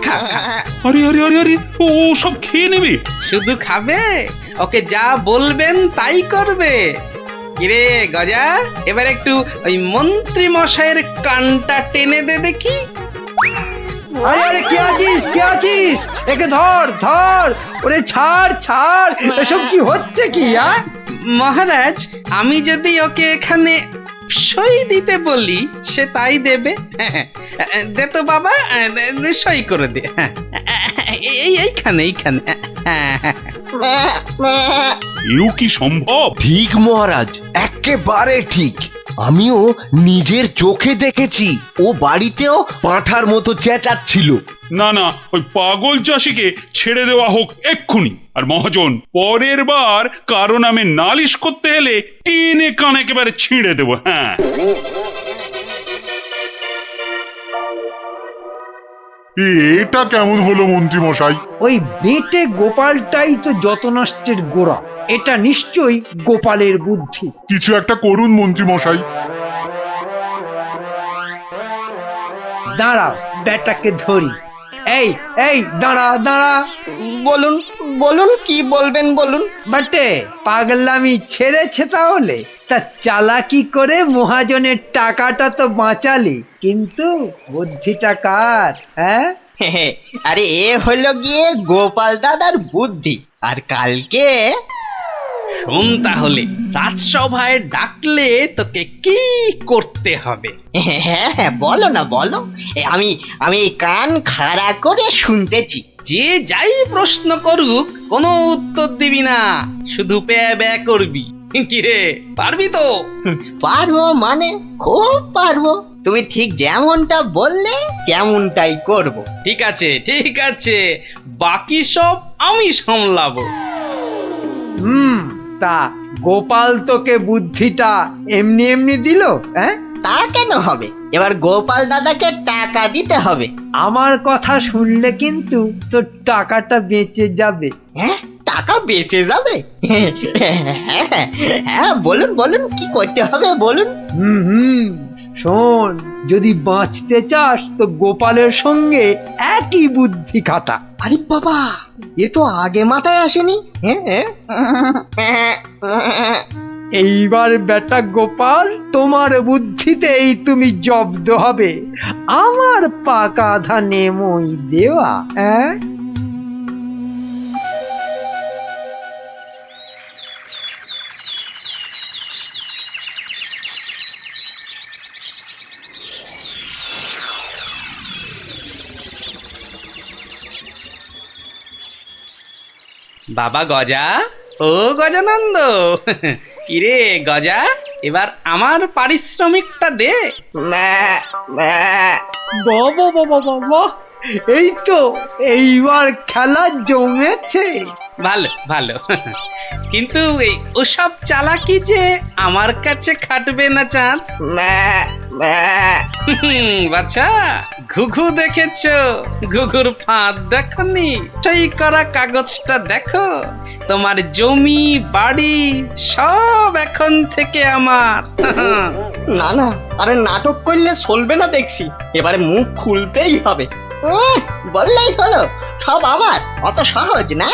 খা খা। আরে আরে আরে আরে, ও সব খেয়ে নেবে? শুধু খাবে, ওকে যা বলবেন তাই করবে। কিরে গজা, এবার একটু ওই মন্ত্রী মশাইয়ের কানটা টেনে দে দেখি। আরে আরে কে আছিস, কে আছিস? একে ধর ধর, ওরে ছাড় ছাড়, এসব কি হচ্ছে কি? মহারাজ, আমি যদি ওকে এখানে সই দিতে বলি সে তাই দেবে। দে তো বাবা, সই করে দে। এইখানে এইখানে। এও কি সম্ভব? ঠিক মহারাজ, একেবারে ঠিক। আমিও নিজের চোখে দেখেছি, ও বাড়িতেও পাঁঠার মতো চেঁচাচ্ছিল। না না, ওই পাগল চাষিকে ছেড়ে দেওয়া হোক এক্ষুনি। আর মহাজন, পরের বার কারো নামে নালিশ করতে এলে টেনে কান একেবারে ছিঁড়ে দেবো। হ্যাঁ, এটা কেমন হলো মন্ত্রী মশাই? ওই বেটে গোপালটাই তো যত নষ্টের গোড়া। এটা নিশ্চয়ই গোপালের বুদ্ধি। কিছু একটা করুন মন্ত্রী মশাই। দাঁড়াও, বেটাকে ধরি। এই এই দাঁড়া দাঁড়া। বলুন বলুন, কি বলবেন বলুন। বাটে, পাগলামি ছেড়েছে তাহলে? তা চালাকি করে মহাজনের টাকাটা তো বাঁচালি, কিন্তু বুদ্ধিটা কার? হ্যাঁ, আরে এ হলো গিয়ে গোপাল দাদার বুদ্ধি। আর কালকে শোন তাহলে, রাজসভায় ডাকলে তোকে কি করতে হবে? হ্যাঁ হ্যাঁ, বলো না বলো। আমি আমি কান খাড়া করে শুনতেছি। যে যাই প্রশ্ন করুক কোনো উত্তর দিবি না, শুধু প্যা ব্যা করবি। কিরে, পারবি তো? পারবো মানে খুব পারবো। তুমি ঠিক যেমনটা বললে তেমনটাই করব। ঠিক আছে ঠিক আছে, বাকি সব আমি সামলাবো। তা গোপাল তোকে বুদ্ধিটা এমনি এমনি দিল? হ্যাঁ, তা কেন হবে? এবার গোপাল দাদাকে টাকা দিতে হবে। আমার কথা শুনলে কিন্তু তোর টাকাটা বেঁচে যাবে। হ্যাঁ, টাকা বেঁচে যাবে? হ্যাঁ, বলুন বলুন, কি করতে হবে বলুন। শোন, যদি বাঁচতে চাস তো গোপালের সঙ্গে একই বুদ্ধি খাটা। আরে বাবা, এ তো আগে মাথায় আসেনি। এইবার বেটা গোপাল, তোমার বুদ্ধিতেই তুমি জব্দ হবে। আমার পাকা ধানে মই দেওয়া। হ্যাঁ, বাবা গজা, ও গজানন্দ, কিরে গজা, এবার আমার পারিশ্রমিকটা দে। বাবা বাবা বাবা, এই তো এইবার খেলা জমেছে। ভালো ভালো, কিন্তু এই ওসব চালাকি যে আমার কাছে খাটবে না চাঁদ। বাচ্চা, ঘুঘু দেখেছো? ঘুঘুর ফাঁদ দেখনি? সই করা কাগজটা দেখো। তোমার জমি বাড়ি সব এখন থেকে আমার। না না, আরে নাটক করলে চলবে না দেখছি। এবারে মুখ খুলতেই হবে। বললেই হলো সব আমার, অত সহজ না।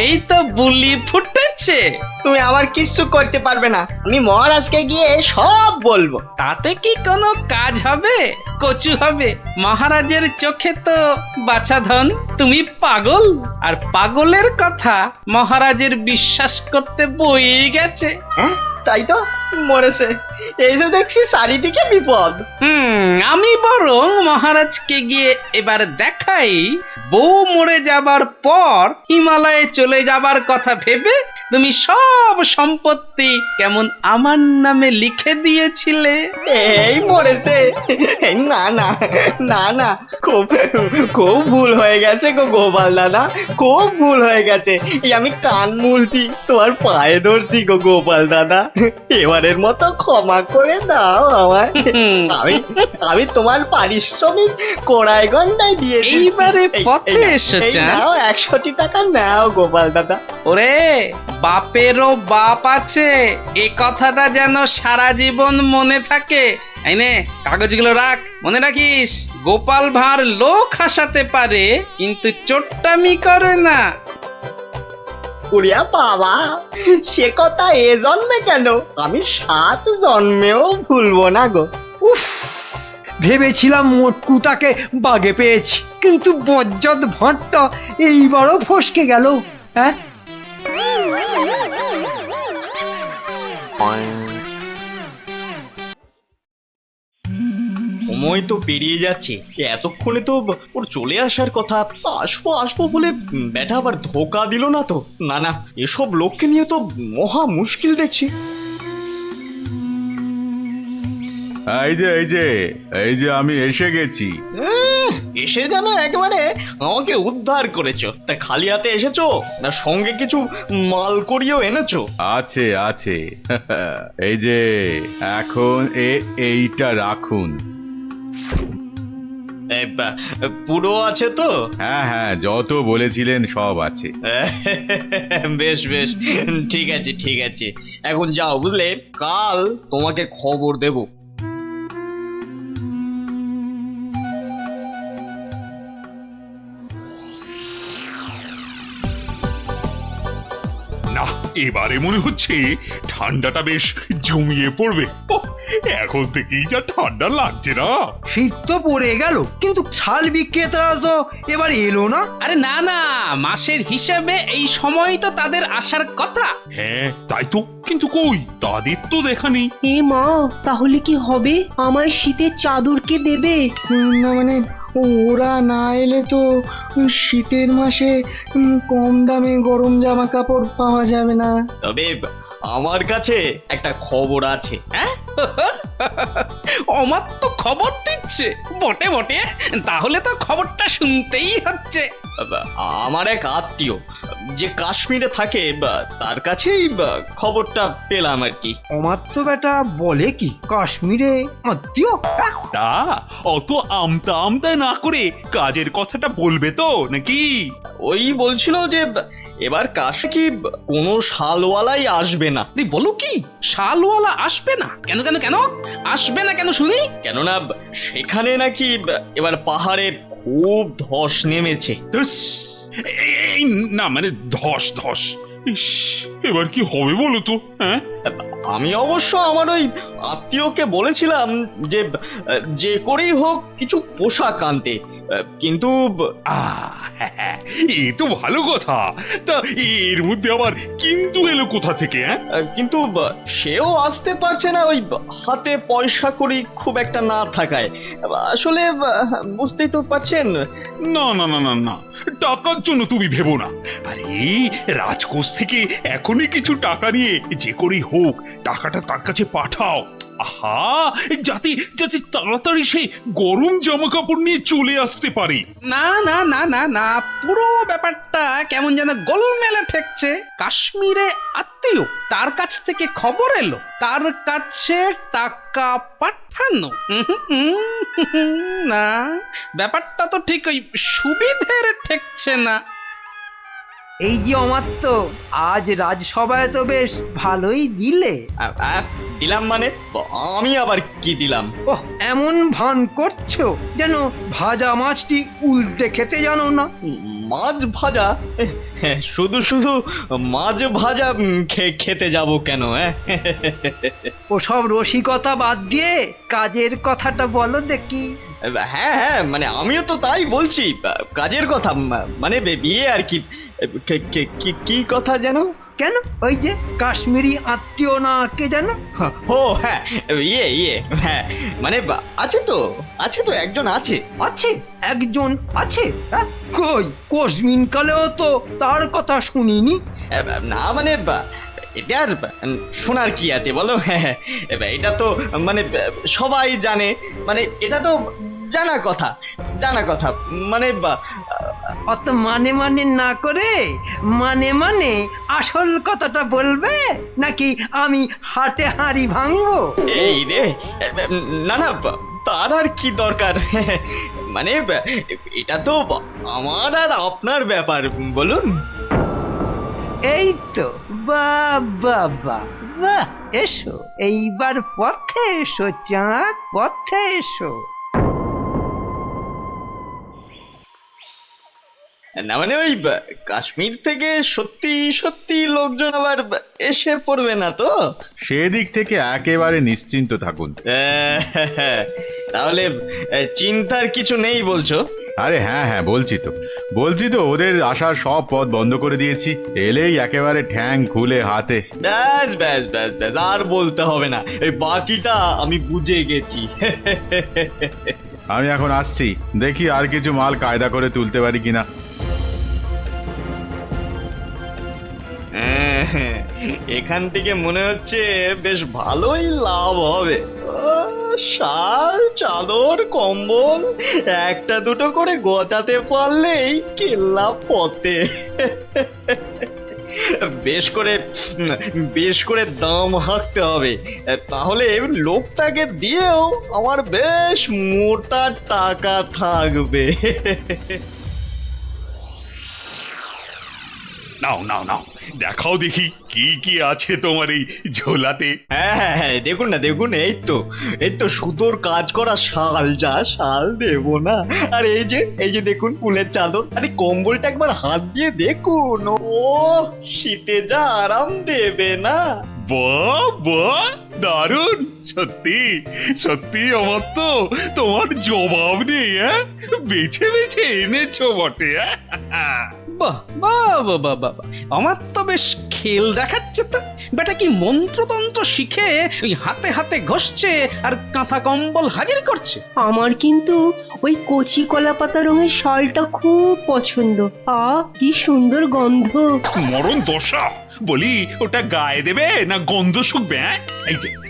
এই তো বুলি ফুটেছে। তুমি আমার কিচ্ছু করতে পারবে না। আমি মহারাজকে গিয়ে সব বলবো। তাতে কি কোনো কাজ হবে? কচু হবে। মহারাজের চোখে তো বাছাধন তুমি পাগল, আর পাগলের কথা মহারাজের বিশ্বাস করতে বই গেছে। হ্যাঁ, তাই তো মরেছে। এই যে দেখছি চারিদিকে বিপদ। আমি বরং মহারাজকে গিয়ে এবার দেখাই, বউ মরে যাবার পর হিমালয়ে চলে যাবার কথা ভেবে তুমি সব সম্পত্তি কেমন আমার নামে লিখে দিয়েছিলে। এই মরেছে। না না না না, খুব খুব ভুল হয়ে গেছে গো গোপাল দাদা, খুব ভুল হয়ে গেছে। এই আমি কান মুলছি, তোমার পায়ে ধরছি গো গোপাল দাদা, এবারের মতো ক্ষমা করে দাও আমায়। আমি আমি তোমার পারিশ্রমিক কোড়ায় গন্ডায় দিয়ে দিচ্ছি। এইবারে পথে এসেছে। নাও 100 টাকা নাও গোপাল দাদা। ওরে বাপেরও বাপ আছে, এ কথাটা যেন সারা জীবন মনে থাকে। এই নে কাগজগুলো রাখ, মনে রাখিস গোপাল ভাঁড় লোক হাসাতে পারে কিন্তু চোট্টামি করে না। উড়িয়া বাবা, সে কথা এ জন্মে কেন, আমি 7 জন্মেও ভুলবো না গো। উফ, ভেবেছিলাম মোটকুটাকে বাগে পেয়েছি, কিন্তু বজ্জাত ভাঁড়টা এইবারও ফসকে গেল। হ্যাঁ, সময় তো পেরিয়ে যাচ্ছে, এতক্ষণে তো ওর চলে আসার কথা। আসবো আসবো বলে ব্যাটা আবার ধোকা দিল না তো? না না, এসব লোককে নিয়ে তো মহা মুশকিল দেখছি। এই যে আমি এসে গেছি। এসে যেন একেবারে আমাকে উদ্ধার করেছো। তা খালি হাতে এসেছো না সঙ্গে কিছু মাল করিয়েও এনেছো? আছে আছে এই যে এখন এইটা রাখুন। পুরো আছে তো? হ্যাঁ হ্যাঁ, যত বলেছিলেন সব আছে। বেশ বেশ, ঠিক আছে ঠিক আছে, এখন যাও বুঝলে, কাল তোমাকে খবর দেব। না, এবারে মনে হচ্ছে ঠান্ডাটা বেশ জমিয়ে পড়বে। ওহ, এখন থেকেই যা ঠান্ডা লাগছে না। শীত তো পড়ে গেল, কিন্তু শাল বিক্রেতারা তো এবার এলো না। আরে না না, মাসের হিসাবে এই সময় তো তাদের আসার কথা। হ্যাঁ তাই তো, কিন্তু কই তাদের তো দেখা নেই। এ মা, তাহলে কি হবে? আমার শীতের চাদর কে দেবে? না মানে ওরা না এলে তো শীতের মাসে কম দামে গরম জামা কাপড় পাওয়া যাবে না। তবে আমার কাছে একটা খবর আছে। হ্যাঁ, আমার তো খবর দিচ্ছে বটে বটে, তাহলে তো খবরটা শুনতেই হচ্ছে। আমার এক আত্মীয় যে কাশ্মীরে থাকে, তার কাছেই খবরটা পেলাম আর কি। আমার তো বেটা বলে কি, কাশ্মীরে আত্মীয়? তা অত আমতা আমতা না করে কাজের কথাটা বলবে তো নাকি? ওই বলছিল যে এবার কাশে কি কোনো শালওয়ালাই আসবে না। বলো কি, শালওয়ালা আসবে না? কেন কেন কেন আসবে না কেন শুনি? কেননা সেখানে নাকি এবার পাহাড়ে খুব ধস নেমেছে। এই না মানে ধস ধস, ইস, এবার কি হবে বলো তো? হ্যাঁ, আমি অবশ্য আমার ওই আত্মীয়কে বলেছিলাম যে যে করেই হোক কিছু পোশাক আনতে, কিন্তু এ তো ভালো কথা। তা এর মধ্যে আবার কিন্তু এলো কোথা থেকে? কিন্তু সেও আসতে পারছে না, ওই হাতে পয়সা করি খুব একটা না থাকায়। আসলে বুঝতেই তো পারছেন। না না না না না, টাকার জন্য তুমি ভেবো না। আরে রাজকোষ থেকে এখনই কিছু টাকা নিয়ে যে করেই হোক টাকাটা তার কাছে পাঠাও। আহা, যাতে যাতে তাড়াতাড়ি সে গরম জামা কাপড় নিয়ে চলে আসতে পারে। না না না না না, পুরো ব্যাপারটা কেমন যেন গোলমেলে ঠেকছে। কাশ্মীরে আত্মীয়, তার কাছ থেকে খবর এলো, তার কাছে টাকা পাঠানো। না, ব্যাপারটা তো ঠিক ওই সুবিধের ঠেকছে না। এই যে অমাত্য, আজ রাজসভায় তো বেশ ভালোই দিলে। দিলাম মানে? আমি আবার কি দিলাম? ওহ, এমন ভান করছো যেন ভাজা মাছটি উল্টে খেতে জানো না। মাছ ভাজা? শুধু শুধু মাছ ভাজা খেতে যাব কেন? ওসব রসিকতা বাদ দিয়ে কাজের কথাটা বলো দেখি। হ্যাঁ হ্যাঁ, মানে আমিও তো তাই বলছি, কাজের কথা, মানে বিয়ে আর কি। কি কথা যেন? কেন, ওই যে কাশ্মীরি আত্মীয় না কে যেন? ও হ্যাঁ, ইয়ে হ্যাঁ, মানে আছে তো একজন আছে। আছে একজন আছে? কই কোশমিন কালেও তো তার কথা শুনিনি। না মানে এটা আর শোনার কি আছে বলো? এটা তো মানে সবাই জানে, মানে এটা তো জানা কথা মানে অত মানে মানে না করে মানে মানে আসল কথাটা বলবে, নাকি আমি হাটে হাঁড়ি ভাঙবো? এই রে, না না তার আর কি দরকার, মানে এটা তো আমার আর আপনার ব্যাপার, বলুন। এই তো বাহ বাহ বাহ বাহ, এসো এইবার পথে এসো চাঁদ, পথে এসো। না মানে ওই কাশ্মীর থেকে সত্যি সত্যি লোকজন আবার এসে পড়বে না তো? সেদিক থেকে একেবারে নিশ্চিন্ত থাকুন। তাহলে চিন্তার কিছু নেই বলছো? আরে হ্যাঁ হ্যাঁ, বলছি তো ওদের আসার সব পথ বন্ধ করে দিয়েছি, এলেই একেবারে ঠ্যাং খুলে হাতে। ব্যাস ব্যাস ব্যাস ব্যাস, আর বলতে হবে না, এই বাকিটা আমি বুঝে গেছি। আমি এখন আসছি, দেখি আর কিছু মাল কায়দা করে তুলতে পারি কিনা। এখান থেকে মনে হচ্ছে বেশ ভালোই লাভ হবে। শাল, চাদর, কম্বল একটা দুটো করে গজাতে পারলেই কেল্লা পথে। বেশ করে দাম হাঁকতে হবে, তাহলে লোকটাকে দিয়েও আমার বেশ মোটা টাকা থাকবে। নাও নাও নাও, দেখাও দেখি কি কি আছে তোমার এই ঝোলাতে। হ্যাঁ, দেখুন এই তো সুতোর কাজ করা শাল, যা শাল দেবো না। আর এই যে দেখুন ফুলের চাদর, আরে কম্বলটা একবার হাত দিয়ে দেখুন, ও শীতে যা আরাম দেবে না। বাহ বাহ, দারুণ, সত্যি সত্যি আমার তো তোমার জবাব নেই। বেছে বেছে এনেছো বটে। বাহ বাহ বাহ বাহ বাহ, আমার তো বেশ খেল দেখাচ্ছে তো। বেটা কি মন্ত্রতন্ত্র শিখে ওই হাতে হাতে ঘষছে আর কাঁথা কম্বল হাজির করছে। আমার কিন্তু ওই কচি কলা পাতা রঙের শালটা খুব পছন্দ। কি সুন্দর গন্ধ। মরণ দশা, বলি ওটা গায়ে দেবে না গন্ধ শুকবে?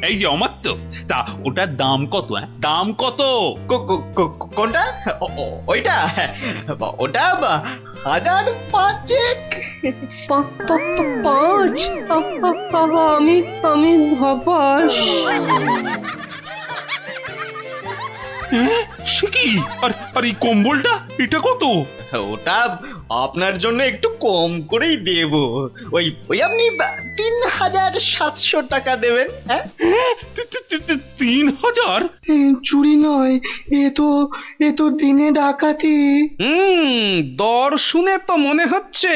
এই যে আমার তো, তা ওটার দাম কত? দাম কত? কোনটা? ওইটা? ওটা 1005। 5? আমি হবাস। সে কি? আর এই কম্বলটা এটা কত? ওটা আপনার জন্য একটু কম করেই দেব, ওই আপনি 3700 টাকা দেবেন। 3000? চুরি নয়, এ তো দিনে ডাকাতি। দর শুনে তো মনে হচ্ছে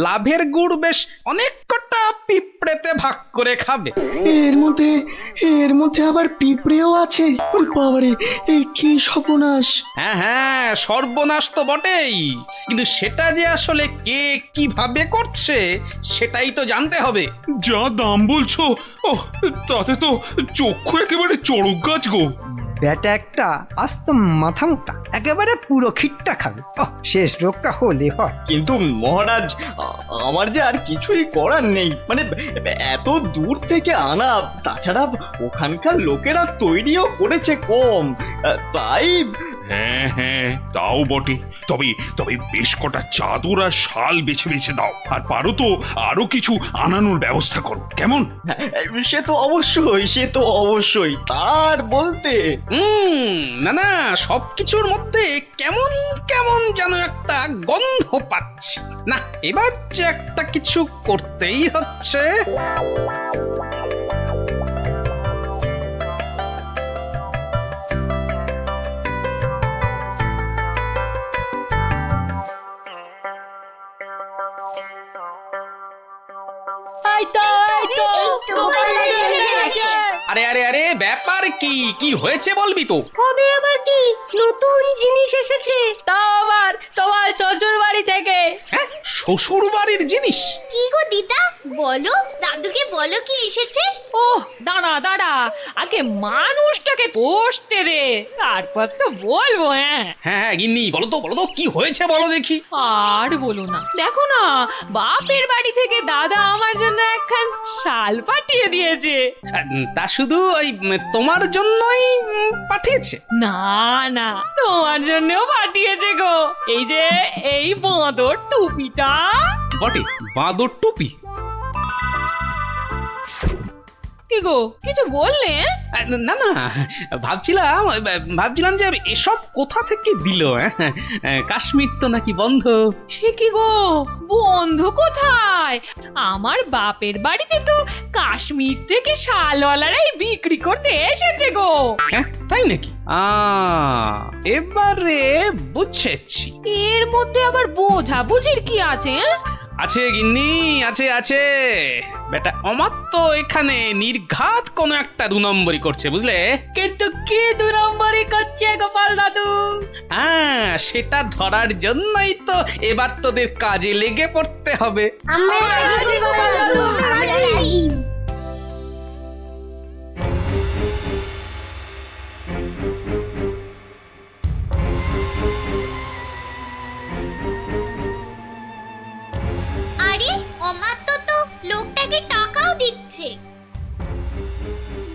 লাভের গুড় বেশ অনেক কটা পিঁপড়েতে ভাগ করে খাবে। এর মধ্যে আবার পিঁপড়েও আছে? বাবারে, এই কি সর্বনাশ! হ্যাঁ, সর্বনাশ তো বটেই, কিন্তু সেটা যে আসলে কে কিভাবে করছে সেটাই তো জানতে হবে। যা দাম বলছো, তাতে তো চক্ষু একেবারে চড়ক গাছ গো। ব্যাটা একটা আস্ত মাথা মোটা, একেবারে পুরো খিটটা খাবে। শেষ রক্ষা হলে হয়। কিন্তু মহারাজ, আমার যে আর কিছুই করার নেই, মানে এত দূর থেকে আনা, তাছাড়া ওখানকার লোকেরা তৈরিও করেছে কম, তাই। হ্যাঁ, তাও বটে। তবে বেশ কটা চাদর আর শাল বেছে বেছে দাও, আর পারো তো আরো কিছু আনানোর ব্যবস্থা করো, কেমন? সে তো অবশ্যই তার বলতে। না, সবকিছুর মধ্যে কেমন কেমন যেন একটা গন্ধ পাচ্ছি। না, এবার যে একটা কিছু করতেই হচ্ছে। আরে ব্যাপার কি হয়েছে বলবি তো? হবে আবার কি, নতুন জিনিস এসেছে। তাও আবার তোমার শ্বশুর বাড়ি থেকে। শ্বশুর বাড়ির জিনিস? কি গো দিদা, বলো দাদুকে বলো কি এসেছে। ওহ দাঁড়া দাঁড়া, আগে মানুষটাকে কষতে দে, তারপর তো বলবো। হ্যাঁ হ্যাঁ গিন্নি, বলো তো কি হয়েছে বলো দেখি। আর বলো না, দেখো না, বাপের বাড়ি থেকে দাদা আমার জন্য একখান শাল পাঠিয়ে দিয়েছে। তা শুধু ওই তোমার জন্যই পাঠিয়েছে? না না, তোমার জন্যও পাঠিয়েছে গো। এই যে এই বাঁদর টুপিটা। বটে, বাঁদর টুপি? কি গো, কিছু বললে? না না, ভাবছিলাম যে এসব কোথা থেকে দিল। কাশ্মীর তো নাকি বন্ধ। সে কি গো, বন্ধু কোথায়? আমার বাপের বাড়িতে তো কাশ্মীর থেকে শালওয়ালারাই বিক্রি করতে এসেছে গো। হ্যাঁ তাই নাকি? এবারে বুঝেছি। এর মধ্যে আবার বোঝাবুঝির কি আছে? আছে গিন্নি, আছে। বেটা অমাত্য এখানে নির্ঘাত কোন একটা 2 নম্বরই করছে, বুঝলে? কিন্তু কি 2 নম্বরই করছে গোপাল দাদু? হ্যাঁ, সেটা ধরার জন্যই তো এবার তোদের কাজে লেগে পড়তে হবে। আমরা রাজি গোপাল দাদু, রাজি। আরে অমাত্য তো লোকটাকে টাকাও দিচ্ছে।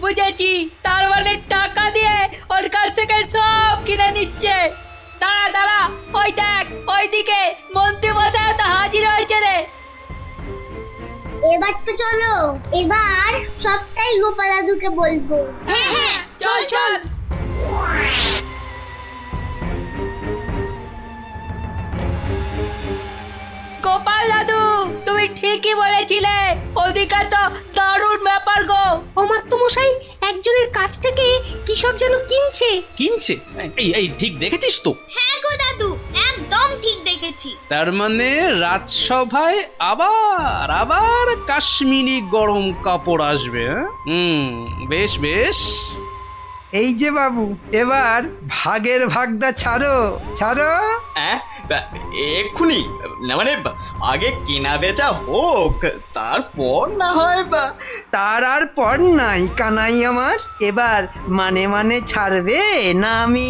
বুঝেছি, তার মানে টাকা দিয়ে ওর কাছ থেকে সব কিনে নিচ্ছে। দাঁড়া, ওই দেখ, ওইদিকে মন্ত্রী মশাই তো হাজির হয়েছে রে। এবার তো চলো, এবার সবটাই গোপাল দাদুকে বলবো। হ্যাঁ, চল। গোপাল দাদু, তুমি ঠিকই বলেছিলে, ওদিকে তো দারুণ ব্যাপার গো। অমাত্য মশাই একজনের কাছ থেকে কি সব যেন কিনছে। এই ঠিক দেখেছিস তো? হ্যাঁ গো দাদু, একদম ঠিক দেখেছি। তার মানে রাজসভায় আবার কাশ্মীরি গরম কাপড় আসবে। বেশ। এই যে বাবু, এবার ভাগের ভাগটা ছাড়ো। এক্ষুনি না, মানে আগে কেনা বেচা হোক, তারপর না হয়। তার আর পর নাই কানাই আমার। এবার মানে ছাড়বে না আমি?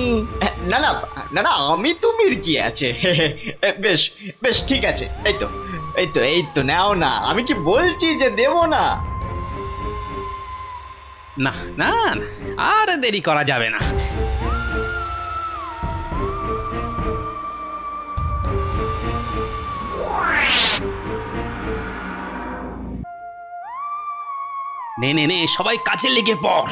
না, আমি তুমির কি আছে। বেশ ঠিক আছে। এই তো নাও না, আমি কি বলছি যে দেব না? না, আর দেরি করা যাবে না। নে সবাই কাজে লেগে পড়।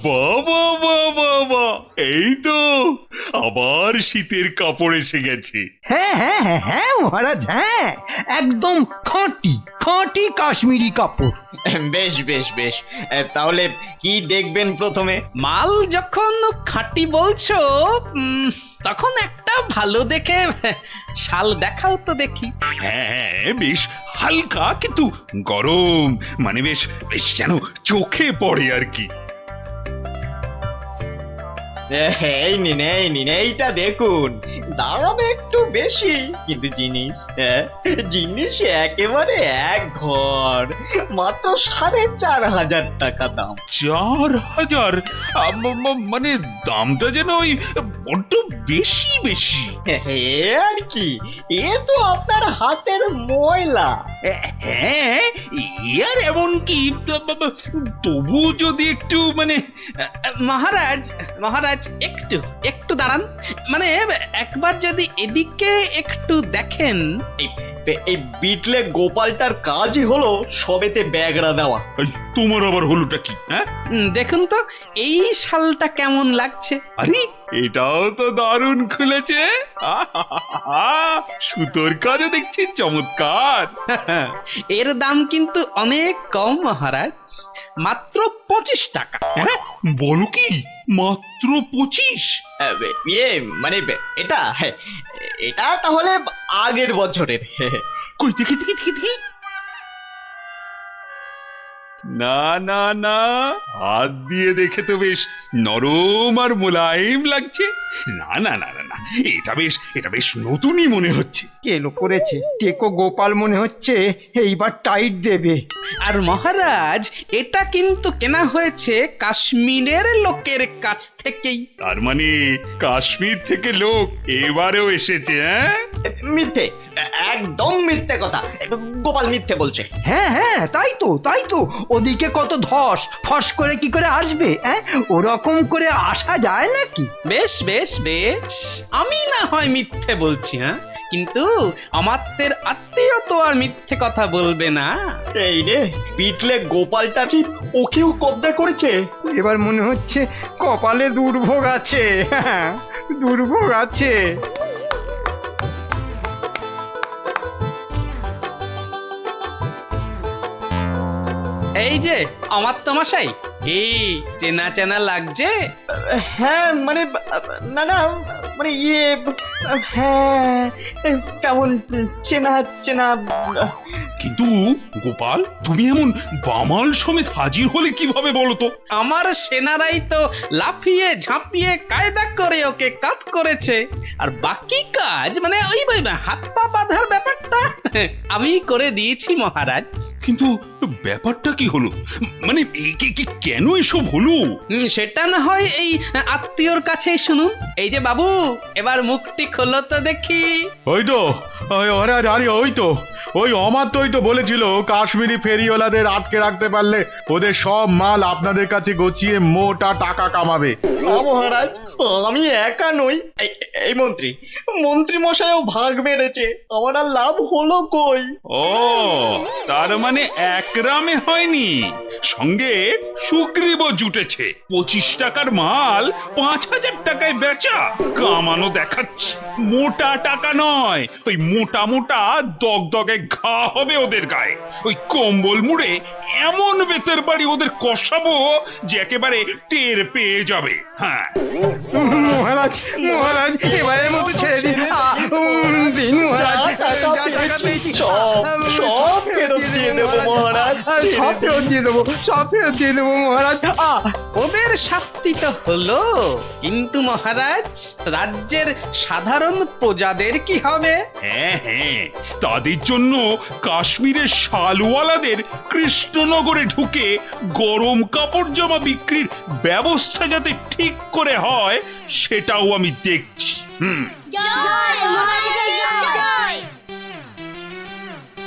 বাবা, এই তো আবার শীতের কাপড় এসে গেছে। হ্যাঁ মহারাজ, হ্যাঁ, একদম খাঁটি কাশ্মীরি কাপড়। বেশ, তাহলে কি দেখবেন প্রথমে? মাল যখন খাঁটি বলছো, তখন একটা ভালো দেখে শাল দেখাও তো দেখি। হ্যাঁ, বেশ হালকা কিন্তু গরম, মানে বেশ যেন চোখে পড়ে আর কি। এই নিন, এইটা দেখুন। দাম একটু বেশি, কিন্তু জিনিস একেবারে এক ঘর। মাত্র 4,500 টাকা দাম। 4,000? মানে দামটা যেন ওই বড্ড বেশি। আর কি, এ তো আপনার হাতের ময়লা। হ্যাঁ, আর এমন কি, তবু যদি একটু মানে। মহারাজ একটু দাঁড়ান। মানে একবার যদি এদিকে একটু দেখেন। এই বিটলে গোপালটার কাজই হলো সবেতে ব্যাগড়া দেওয়া। তোমার আবার হলোটা কি? হ্যাঁ, দেখুন তো এই শালটা কেমন লাগছে। আরে এটাও তো দারুণ খুলেছে। সুতোর কাজও দেখছি চমৎকার। এর দাম কিন্তু অনেক কম মহারাজ, মাত্র 25 টাকা। হ্যাঁ, বলো কি, মাত্র 25? মানে এটা তাহলে আগের বছরের। কই দেখি। না না না, হাত দিয়ে দেখে তো বেশ নরম আর মোলায়েম লাগছে। না না না না না, এটা বেশ নতুনই মনে হচ্ছে। কেলো করেছে, টেকো গোপাল মনে হচ্ছে এইবার টাইট দেবে। আর মহারাজ, এটা কিন্তু কেনা হয়েছে কাশ্মীরের লোকের কাছ থেকেই। তার মানে কাশ্মীর থেকে লোক এবারেও এসেছে? হ্যাঁ, মিথ্যে, একদম মিথ্যে কথা। গোপাল মিথ্যে বলছে। হ্যাঁ হ্যাঁ, তাই তো ওদিকে কত ধস, ফস করে কি করে আসবে? ওরকম করে আসা যায় নাকি? বেশ বেশ বেশ, আমি না হয় মিথ্যে বলছি, হ্যাঁ, কিন্তু আমাদের আত্মীয় তো আর মিথ্যে কথা বলবে না। এই রে, পিটলে গোপালটা কি ওকেও কবজা করেছে? এবার মনে হচ্ছে কপালে দুর্ভোগ আছে। হ্যাঁ, দুর্ভোগ আছে। এই যে আমার তো মশাই, এই চেনা চেনা লাগছে। হ্যাঁ মানে, না না মানে হ্যাঁ, কেমন চেনা চেনা। কিন্তু গোপাল, তুমি এমন বামাল সমেত হাজির হলে কিভাবে বলো তো? আমার সেনারাই তো লাফিয়ে ঝাঁপিয়ে কায়দা করে ওকে কাত করেছে, আর বাকি কাজ মানে ওই হাত পা বাঁধার ব্যাপারটা আমি করে দিয়েছি মহারাজ। কিন্তু ব্যাপারটা কি হলো? মানে কেন এসব হলো? সেটা না হয় এই আত্মীয়র কাছেই শুনুন। এই যে বাবু, এবার মুখটি খোলো তো দেখি। ওই তো মহারাজ, আরে ওই অমাত্যই তো বলেছিল কাশ্মীরি ফেরিওয়ালাদের আটকে রাখতে পারলে ওদের সব মাল আপনাদের কাছে গছিয়ে মোটা টাকা কামাবে। না মহারাজ, আমি একা নই। এই মন্ত্রী মশাইও ভাগ মেরেছে, আমার আর লাভ হলো কই? ও, তার মানে একরামে হয়নি, সঙ্গে সুগ্রীবও জুটেছে। 25 টাকার মাল 5000 টাকায় বেচা, কামানো দেখাচ্ছে। মোটা টাকা নয়, ওই মোটা মোটা দগদগে ঘা হবে ওদের গায়ে। ওই কম্বল মুড়ে এমন বেতের বাড়ি ওদের কষাবো যে একেবারে টের পেয়ে যাবে। হ্যাঁ মহারাজ, এবারের মতো ছেড়ে দিন। দিন মহারাজ, সব ফেরত দিয়ে দেবো মহারাজ, সব ফেরত দিয়ে দেবো মহারাজ। ওদের শাস্তি তো হলো, কিন্তু মহারাজ, রাজ্যের সাধারণ প্রজাদের কি হবে? হ্যাঁ হ্যাঁ, তাদের জন্য কাশ্মীরের শালওয়ালাদের কৃষ্ণনগরে ঢুকে গরম কাপড় জামা বিক্রির ব্যবস্থা যাতে ঠিক করে হয় সেটাও আমি দেখছি। জয় মহারাজ।